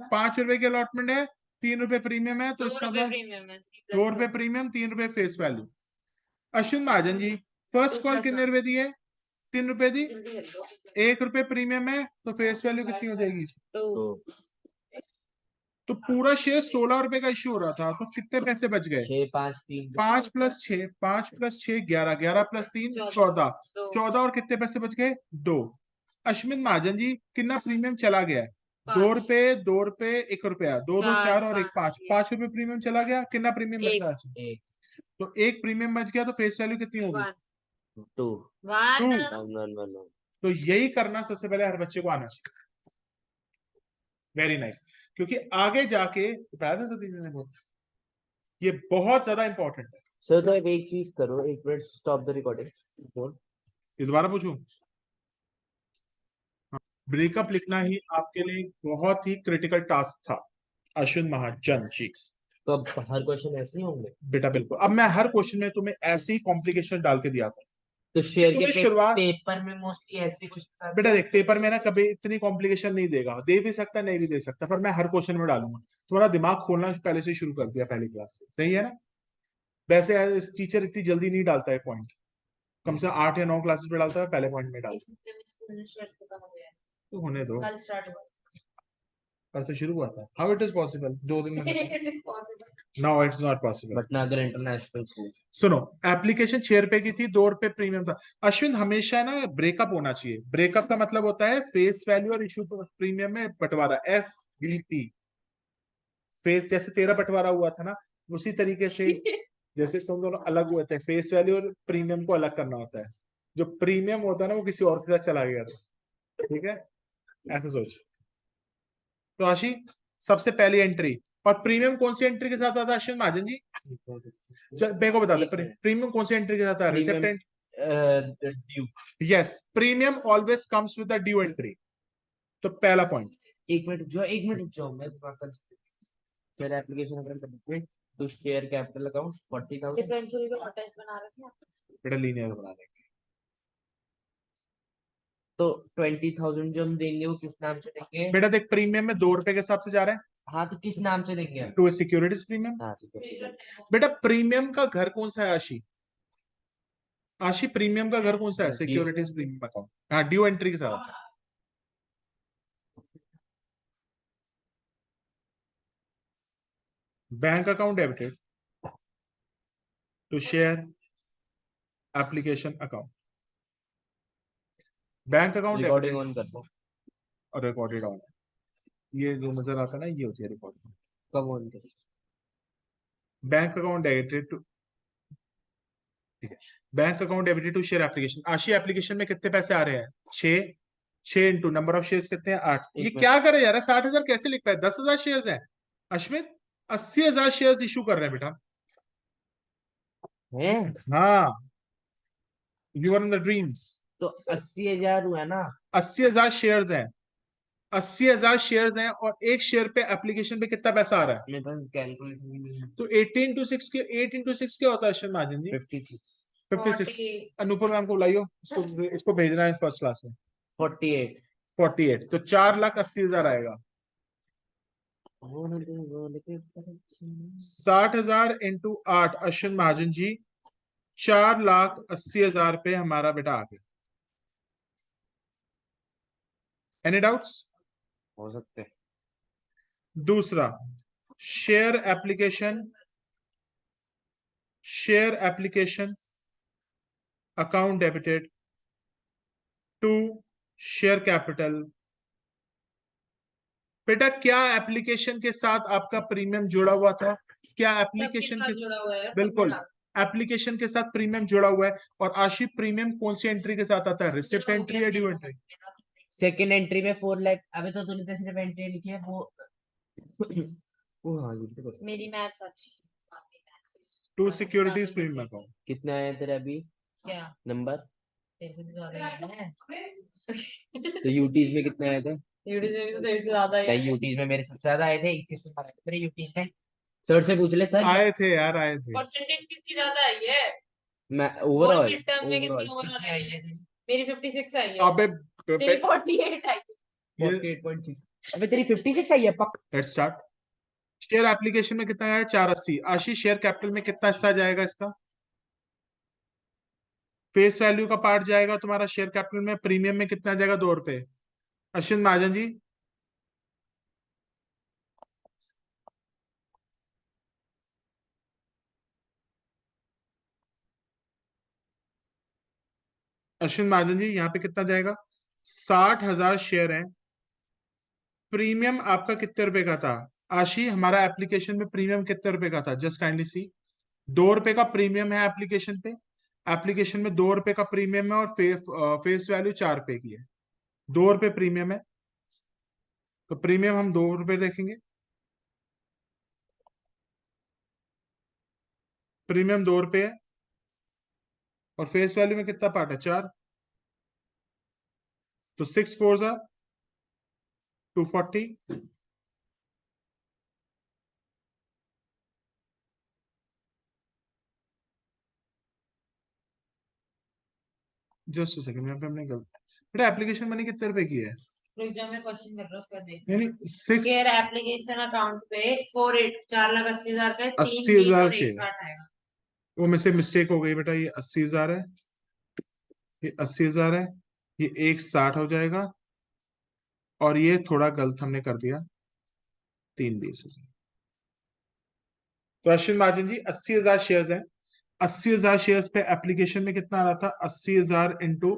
5 रुपए की अलॉटमेंट है, 3 रुपए प्रीमियम है, तो इसका मतलब प्रीमियम है, 2 रुपए प्रीमियम, 3 रुपए face value. Ashwin Mahajan ji first call कितने रुपए दी है? 3 रुपए दी। 1 रुपए प्रीमियम है, तो फेस वैल्यू कितनी हो जाएगी? तो पूरा शेयर 16 रुपए का इश्यू हो रहा था, तो कितने पैसे बच गए? 6 5 3 5 + 6, 5 + 6 11, 11 + 3 14, 14 और कितने पैसे बच गए? 2। अश्विन महाजन जी कितना प्रीमियम चला गया है? 2 रुपए, 2 रुपए, 1 रुपया, 2 2 4 और 1 5, 5 रुपए प्रीमियम चला गया। कितना प्रीमियम बच रहा है? 1 तो एक प्रीमियम बच गया, तो फेस वैल्यू कितनी होगी? 2 2। 1 1 1। तो यही करना सबसे पहले हर बच्चे को आना चाहिए। Very nice. क्योंकि आगे जाके बताया था सतीश ने बहुत, ये बहुत ज्यादा इंपॉर्टेंट है। सर तो एक चीज करो, 1 मिनट स्टॉप द रिकॉर्डिंग। ये दोबारा पूछूं? ब्रेकअप लिखना ही आपके लिए बहुत ही क्रिटिकल टास्क था अश्विन महाजन जी। तो अब हर क्वेश्चन ऐसे ही होंगे? बेटा बिल्कुल, अब मैं हर क्वेश्चन में तुम्हें ऐसे ही कॉम्प्लिकेशन डाल के दिया था। तो शेयर के शुरुआत पेपर में मोस्टली ऐसे कुछ बेटा देख, पेपर में ना कभी इतनी कॉम्प्लिकेशन नहीं देगा, दे भी सकता नहीं भी दे सकता, पर मैं हर क्वेश्चन में डालूंगा। तुम्हारा दिमाग खोलना पहले से शुरू कर दिया पहली क्लास से, सही है ना? वैसे टीचर इतनी जल्दी नहीं डालता है पॉइंट, कम से 8 या 9 क्लासेस पे डालता है, पहले पॉइंट में डालता है। तो होने दो, कल स्टार्ट हुआ। कल से शुरू हुआ था। हाउ इट इज पॉसिबल 2 दिन में? It is possible. No it's not possible. But ना अगर इंटरनेशनल स्कूल। सुनो, एप्लीकेशन 6 रुपए की थी, 2 रुपए प्रीमियम था। अश्विन हमेशा ना ब्रेकअप होना चाहिए। ब्रेकअप का मतलब होता है फेस वैल्यू और इशू प्रीमियम में बंटवारा, FVP। फेस जैसे तेरा बंटवारा हुआ था ना, उसी तरीके से जैसे तुम दोनों अलग हुए थे, फेस वैल्यू और प्रीमियम को अलग करना होता है। जो प्रीमियम होता है ना, वो किसी और के साथ चला गया था, ठीक है? ऐसे सोच। तो आशी, सबसे पहली एंट्री, और प्रीमियम कौन सी एंट्री के साथ आता है अश्विन महाजन जी? मेरे को बता दे, प्रीमियम कौन सी एंट्री के साथ आता है? Recipient. Due. Yes, premium always comes with the due entry. तो पहला पॉइंट। 1 मिनट रुक जाओ, मैं दिमाग का share application account to share capital account 40,000। Differential का अटैच बना रखे हैं। बेटा लीनियर बना देंगे। तो 20,000 जो हम देंगे वो किस नाम से देंगे? बेटा देख, प्रीमियम में 2 रुपए के हिसाब से जा रहा है, हाँ तो किस नाम से देंगे? To securities premium. हाँ ठीक है। बेटा प्रीमियम का घर कौन सा है आशी? आशी प्रीमियम का घर कौन सा है? Securities premium account. हाँ, ड्यू एंट्री के साथ। Bank account debited to share application account. Bank account recording on कर दो। और रिकॉर्डेड ऑन। ये जो नजर आता है ना, ये होती है रिकॉर्डिंग। कब ऑन कर? बैंक अकाउंट डेबिटेड टू, ठीक है, bank account debited to share application. Ashi application में कितने पैसे आ रहे हैं? 6। 6 इंटू नंबर ऑफ शेयर्स कितने हैं? 8। ये क्या करे यार, 60,000 कैसे लिख पाए? 10,000 शेयर्स हैं अश्विन। 80,000 शेयर्स इशू कर रहे हैं बेटा। है हाँ, you are in the dreams. तो 80,000 हुआ ना। 80,000 शेयर्स हैं, 80,000 शेयर्स हैं, और एक शेयर पे एप्लीकेशन पे कितना पैसा आ रहा है? मेरे पास कैलकुलेटर भी नहीं है। तो 8 into 6 क्या होता है अश्विन महाजन जी? 56 56। अनुपुर मैम को बुलाइयो, इसको भेजना है फर्स्ट क्लास में। 48 48, तो 4,80,000 आएगा। 60,000 इंटू 8 अश्विन महाजन जी, 4,80,000 पे हमारा बेटा आ गया। Any doubts? हो सकते हैं। दूसरा, share application account debited to share capital. बेटा क्या एप्लीकेशन के साथ आपका प्रीमियम जुड़ा हुआ था? क्या एप्लीकेशन के जुड़ा हुआ है, बिल्कुल एप्लीकेशन के साथ प्रीमियम जुड़ा हुआ है। और आशिफ, प्रीमियम कौन सी एंट्री के साथ आता है? रिसिप्ट एंट्री या ड्यू एंट्री? सेकंड एंट्री में 4 लाख। अबे तो तूने तो सिर्फ एंट्री लिखी है वो। वो हाँ, ये तो कर सकते। मेरी मैथ्स अच्छी टू सिक्योरिटीज प्रीमियम अकाउंट। कितना है तेरा अभी क्या नंबर? तेरे से तो ज्यादा ही है। तो यूटीज में कितने आए थे? यूट्यूब में भी तो तेरे से ज्यादा ही नहीं, है। यूटीज में मेरे सबसे ज्यादा आए थे। 21 नंबर आए थे मेरे यूटीज में। सर से पूछ ले सर। आए थे यार, आए थे। परसेंटेज कितनी ज्यादा आई है? मैं और ओवरऑल मिड टर्म में कितनी ओवरऑल कितनी आई आई है? है तेरी? मेरी 56 आई है। अबे तेरी 48 आई है। 48.6। अबे तेरी 56 आई है पक। Let's start. शेयर एप्लीकेशन में कितना है? 480। आशीष, शेयर कैपिटल में कितना हिस्सा जाएगा इसका? फेस वैल्यू का पार्ट जाएगा तुम्हारा शेयर कैपिटल में। प्रीमियम में कितना जाएगा? 2 रुपए। अश्विन महाजन जी, अश्विन महाजन जी, यहाँ पे कितना जाएगा? 60,000 शेयर हैं। प्रीमियम आपका कितने रुपए का था? आशी, हमारा एप्लीकेशन में प्रीमियम कितने रुपए का था? जस्ट काइंडली सी। 2 रुपए का प्रीमियम है एप्लीकेशन पे। एप्लीकेशन में 2 रुपए का प्रीमियम है, और फेस वैल्यू 4 रुपए की है। 2 रुपए प्रीमियम है, तो प्रीमियम हम 2 रुपए देखेंगे। प्रीमियम 2 रुपए है, और फेस वैल्यू में कितना पार्ट है? 4। तो 6 4 जा 240। जस्ट सेकंड, यहाँ पे हमने गलत। बेटा एप्लीकेशन मनी कितने रुपए की है? रुक जा, मैं क्वेश्चन कर रहा हूँ, उसका देख। यानी 6 केयर एप्लीकेशन अकाउंट पे 4,80,000 का 80,000 3,20 और चाहिए। 1,60 आएगा। वो में से मिस्टेक हो गई बेटा, ये 80,000 है, ये 80,000 है, ये 1,60 हो जाएगा, और ये थोड़ा गलत हमने कर दिया, 3,20 हो जाएगा। तो अश्विन महाजन जी, 80,000 शेयर्स हैं। 80,000 शेयर्स पे एप्लीकेशन में कितना आ रहा था? 80,000 इंटू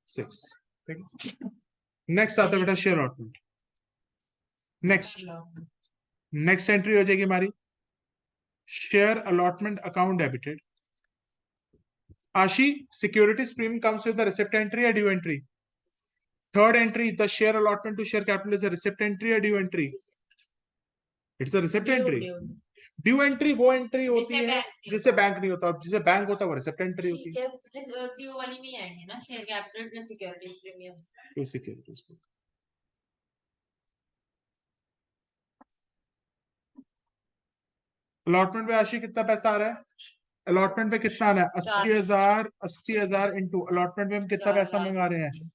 6। ठीक है। नेक्स्ट आता है बेटा शेयर अलॉटमेंट। नेक्स्ट एंट्री हो जाएगी हमारी share allotment account debited. Ashi, securities premium comes with the receipt entry या due entry? Third entry, the share allotment to share capital is a receipt entry या due entry? It's a receipt entry. Due entry वो entry होती है जिसे bank नहीं होता, और जिसे बैंक होता है वो रिसिप्ट एंट्री होती है। ड्यू वाली में आएंगे ना share capital plus securities premium. To securities. Allotment पे आशी कितना पैसा आ रहा है? अलॉटमेंट पे कितना आ रहा है? 80,000। 80,000 इंटू अलॉटमेंट पे हम कितना पैसा मंगा रहे हैं?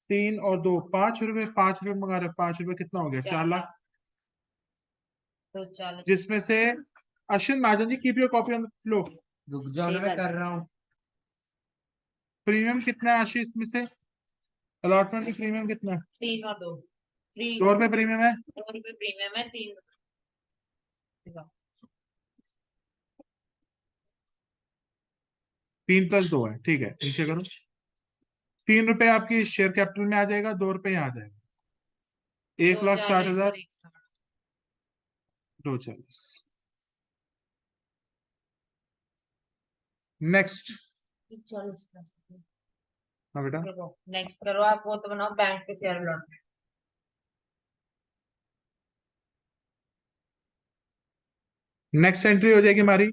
3 और 2 5 रुपए। 5 रुपए मंगा रहे हैं। 5 रुपए कितना हो गया? 4,00,000। तो चल जिसमें से Ashwin Mahajan ji, keep your copy on the flow. रुक जाओ ना, मैं कर रहा हूँ। प्रीमियम कितना है आशी इसमें से? अलॉटमेंट की प्रीमियम कितना है? 3 और 2 2 रुपए प्रीमियम है। 2 रुपए प्रीमियम है। 3 3 + 2 है, ठीक है, नीचे करो। 3 रुपए आपकी शेयर कैपिटल में आ जाएगा, 2 रुपए यहाँ आ जाएगा। 1,60,000, 240। नेक्स्ट। हाँ बेटा, नेक्स्ट करो आप, वो तो बनाओ बैंक के शेयर अलॉटमेंट। नेक्स्ट एंट्री हो जाएगी हमारी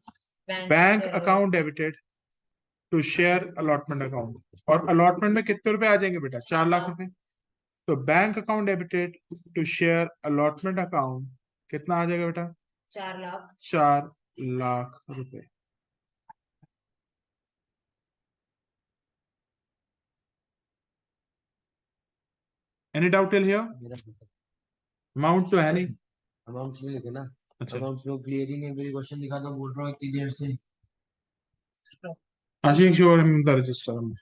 bank share account debited to share allotment account. और अलॉटमेंट में कितने रुपए आ जाएंगे बेटा? 4 लाख रुपए। तो bank account debited to share allotment account कितना आ जाएगा बेटा? 4 लाख। 4 लाख रुपए। Any doubt till here? Amount तो है नहीं। अमाउंट नहीं लिखे ना। अच्छा अमाउंट में क्लियर ही नहीं, मेरी क्वेश्चन दिखा दो, बोल रहा हूँ इतनी देर से। आशीष श्योर रजिस्टर में।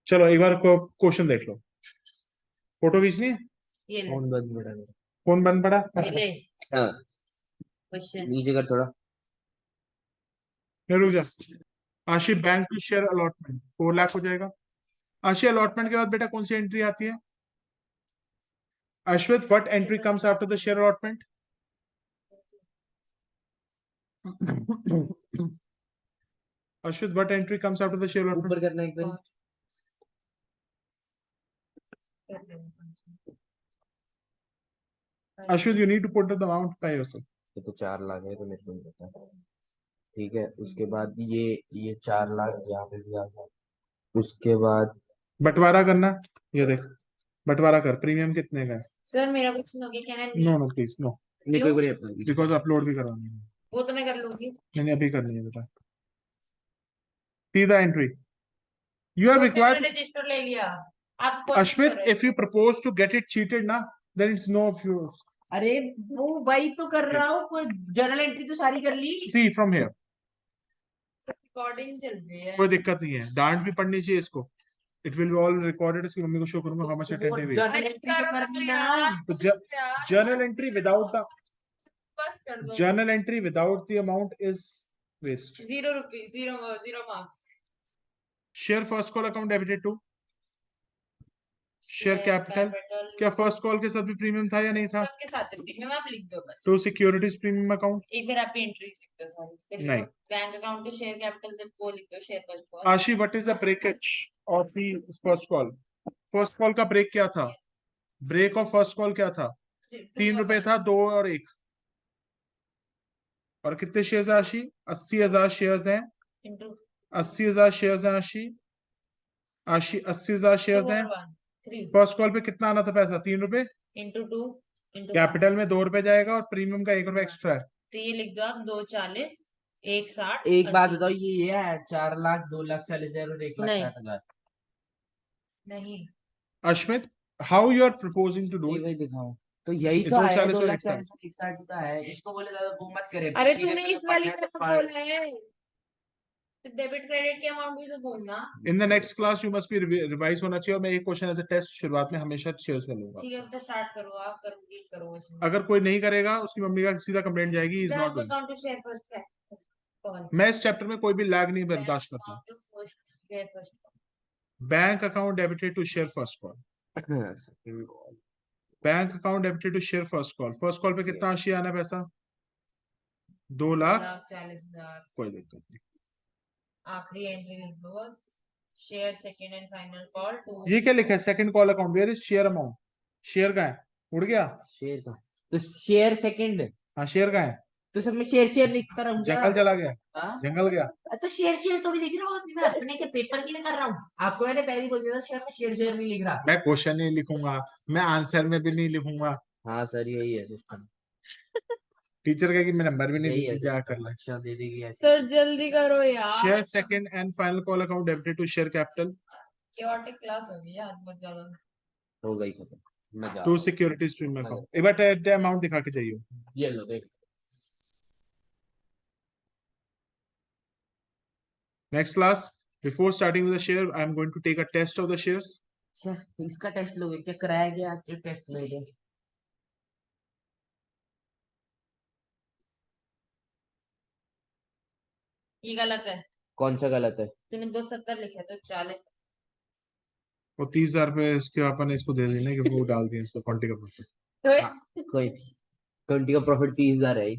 चलो एक बार को क्वेश्चन देख लो। फोटो खींचनी है? ये ले, फोन बंद पड़ा मेरा। फोन बंद पड़ा? ये ले हाँ, क्वेश्चन। नीचे कर थोड़ा। फिर रुक जा। Ashi bank to share allotment 4 lakh हो जाएगा। आशी अलॉटमेंट के बाद बेटा कौन सी एंट्री आती है? Ashwit what entry comes after the share allotment? Ashwit what entry comes after the share allotment? ऊपर करना एक बार। Ashwit you need to put the amount by yourself. ये तो 4 लाख है, तो मेरे को नहीं पता। ठीक है, उसके बाद ये 4 लाख यहाँ पे भी आ गया। उसके बाद बंटवारा करना। ये देख, बंटवारा कर। प्रीमियम कितने का है? सर मेरा क्वेश्चन हो गया, can I no no please no, मेरे को एक बार ये अपना बिकॉज अपलोड भी करवानी है। वो तो मैं कर लूंगी। नहीं अभी करनी है बेटा। See the entry you are तो उसने मेरा रिक्वायर्ड। रजिस्टर ले लिया। आप क्वेश्चन अश्वित करो if you propose to get it cheated ना, then it's no of yours. अरे वो वही तो कर रहा हूँ, कोई जर्नल एंट्री तो सारी कर ली। सी फ्रॉम हियर। रिकॉर्डिंग चल रही है। कोई दिक्कत नहीं है, डांट भी पड़नी चाहिए इसको। It will be all recorded. इसकी मम्मी को शो करूंगा हाउ मच अटेंटिव है। अरे करो तो यार, तो यार, जर्नल एंट्री विदाउट द बस कर दो। Journal entry without the amount is waste. 0 rupees, 0 marks. Share first call account debited to share capital. क्या फर्स्ट कॉल के साथ भी प्रीमियम था या नहीं था? सबके साथ प्रीमियम आप लिख दो बस। तो सिक्योरिटीज प्रीमियम अकाउंट एक बार आप एंट्रीज लिख दो सारी, फिर नहीं। Bank account to share capital जब वो लिख दो, share first call. Ashi what is the breakage of the first call? First call का ब्रेक क्या था? ब्रेक ऑफ फर्स्ट कॉल क्या था? 3 रुपए था, 2 और 1। और कितने शेयर्स है आशी? 80,000 शेयर्स हैं। इंटू 80,000 शेयर्स हैं आशी। आशी 80,000 शेयर्स हैं। 3 फर्स्ट कॉल पे कितना आना था पैसा? 3 रुपए। इंटू 2 इंटू कैपिटल में 2 रुपए जाएगा और प्रीमियम का 1 रुपए एक्स्ट्रा है। तो ये लिख दो आप, 240, 160। एक बात बताओ, ये है 4 लाख 2,40,000 और 1,60,000? नहीं, Ashmit how you are proposing to do वही दिखाओ तो यही ये तो है 240 और 2,40,000 1,60 तो है। इसको बोले ज्यादा वो मत करे। अरे सीधे तूने सीधे इस वाली पढ़ना है तो तरफ पढ़। बोला है, तो डेबिट क्रेडिट की अमाउंट भी तो बोलना। In the next class you must be revise होना चाहिए। और मैं एक क्वेश्चन एज अ टेस्ट शुरुआत में हमेशा शेयर कर लूंगा। ठीक है, तो स्टार्ट करो, आप करो, रीड करो क्वेश्चन। अगर कोई नहीं करेगा उसकी मम्मी का सीधा कंप्लेंट जाएगी, is not bank doing. Account to share first है कॉल। मैं इस चैप्टर में कोई भी लैग नहीं बर्दाश्त करता। Bank account to share first call. Bank account debited to share first call. Bank account debited to share first call. First call पे कितना आशी आना पैसा? 2,40,000। 2,40,000। कोई दिक्कत नहीं। आखिरी एंट्री लिख दो बस। Share second and final call to. ये क्या लिखा है? Second call account where is share amount? Share का है? उड़ गया? शेयर का तो शेयर सेकंड। हाँ शेयर का है। तो सब में शेयर शेयर लिखता रहूंगा। जंगल चला गया? हाँ? जंगल गया? तो शेयर शेयर थोड़ी लिख रहा हूँ, मैं अपने के पेपर के लिए कर रहा हूँ। आपको मैंने पहले ही बोल दिया था, शेयर में शेयर शेयर नहीं लिख रहा। मैं क्वेश्चन नहीं लिखूंगा, मैं आंसर में भी नहीं लिखूंगा। हाँ सर, यही है सिस्टम। टीचर कहेगी मैं नंबर भी नहीं यही है दूंगी, क्या कर सिस्टम। ले। अच्छा दे देगी ऐसे। सर जल्दी करो यार। Share second and final call account debited to share capital chaotic class हो गई आज बहुत ज्यादा। हो गई खत्म। मैं जा टू रहा हूँ। Securities premium account. एक बार अमाउंट दिखा के जाइए। ये लो देख। Next class before starting with the share I am going to take a test of the shares. अच्छा, इसका टेस्ट लोगे क्या? कराया गया आज टेस्ट लोगे? ये गलत है, कौन सा गलत है? तूने 270 लिखा तो 40। और 30,000 रुपए इसके पापा ने इसको दे देने कि वो डाल दिए इसको क्वांटी का पैसा। कोई ट्वेंटी का प्रॉफिट 30,000 है।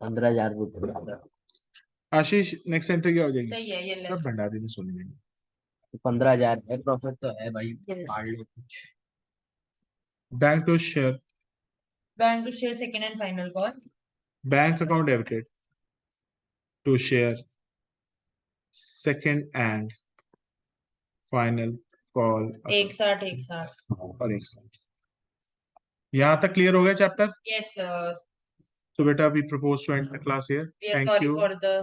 15,000 आशीष नेक्स्ट एंट्री क्या हो जाएगी? सही है, ये ले। सब भंडारी में सुन लेंगे। 15,000 है प्रॉफिट तो है भाई, पाड़ लो कुछ। Bank to share bank to share second and final call. Bank account debited to share second and final call एक साथ और एक साथ. यहाँ तक क्लियर हो गया chapter. Yes, So beta, we propose to end the class here. we are Thank sorry you. for the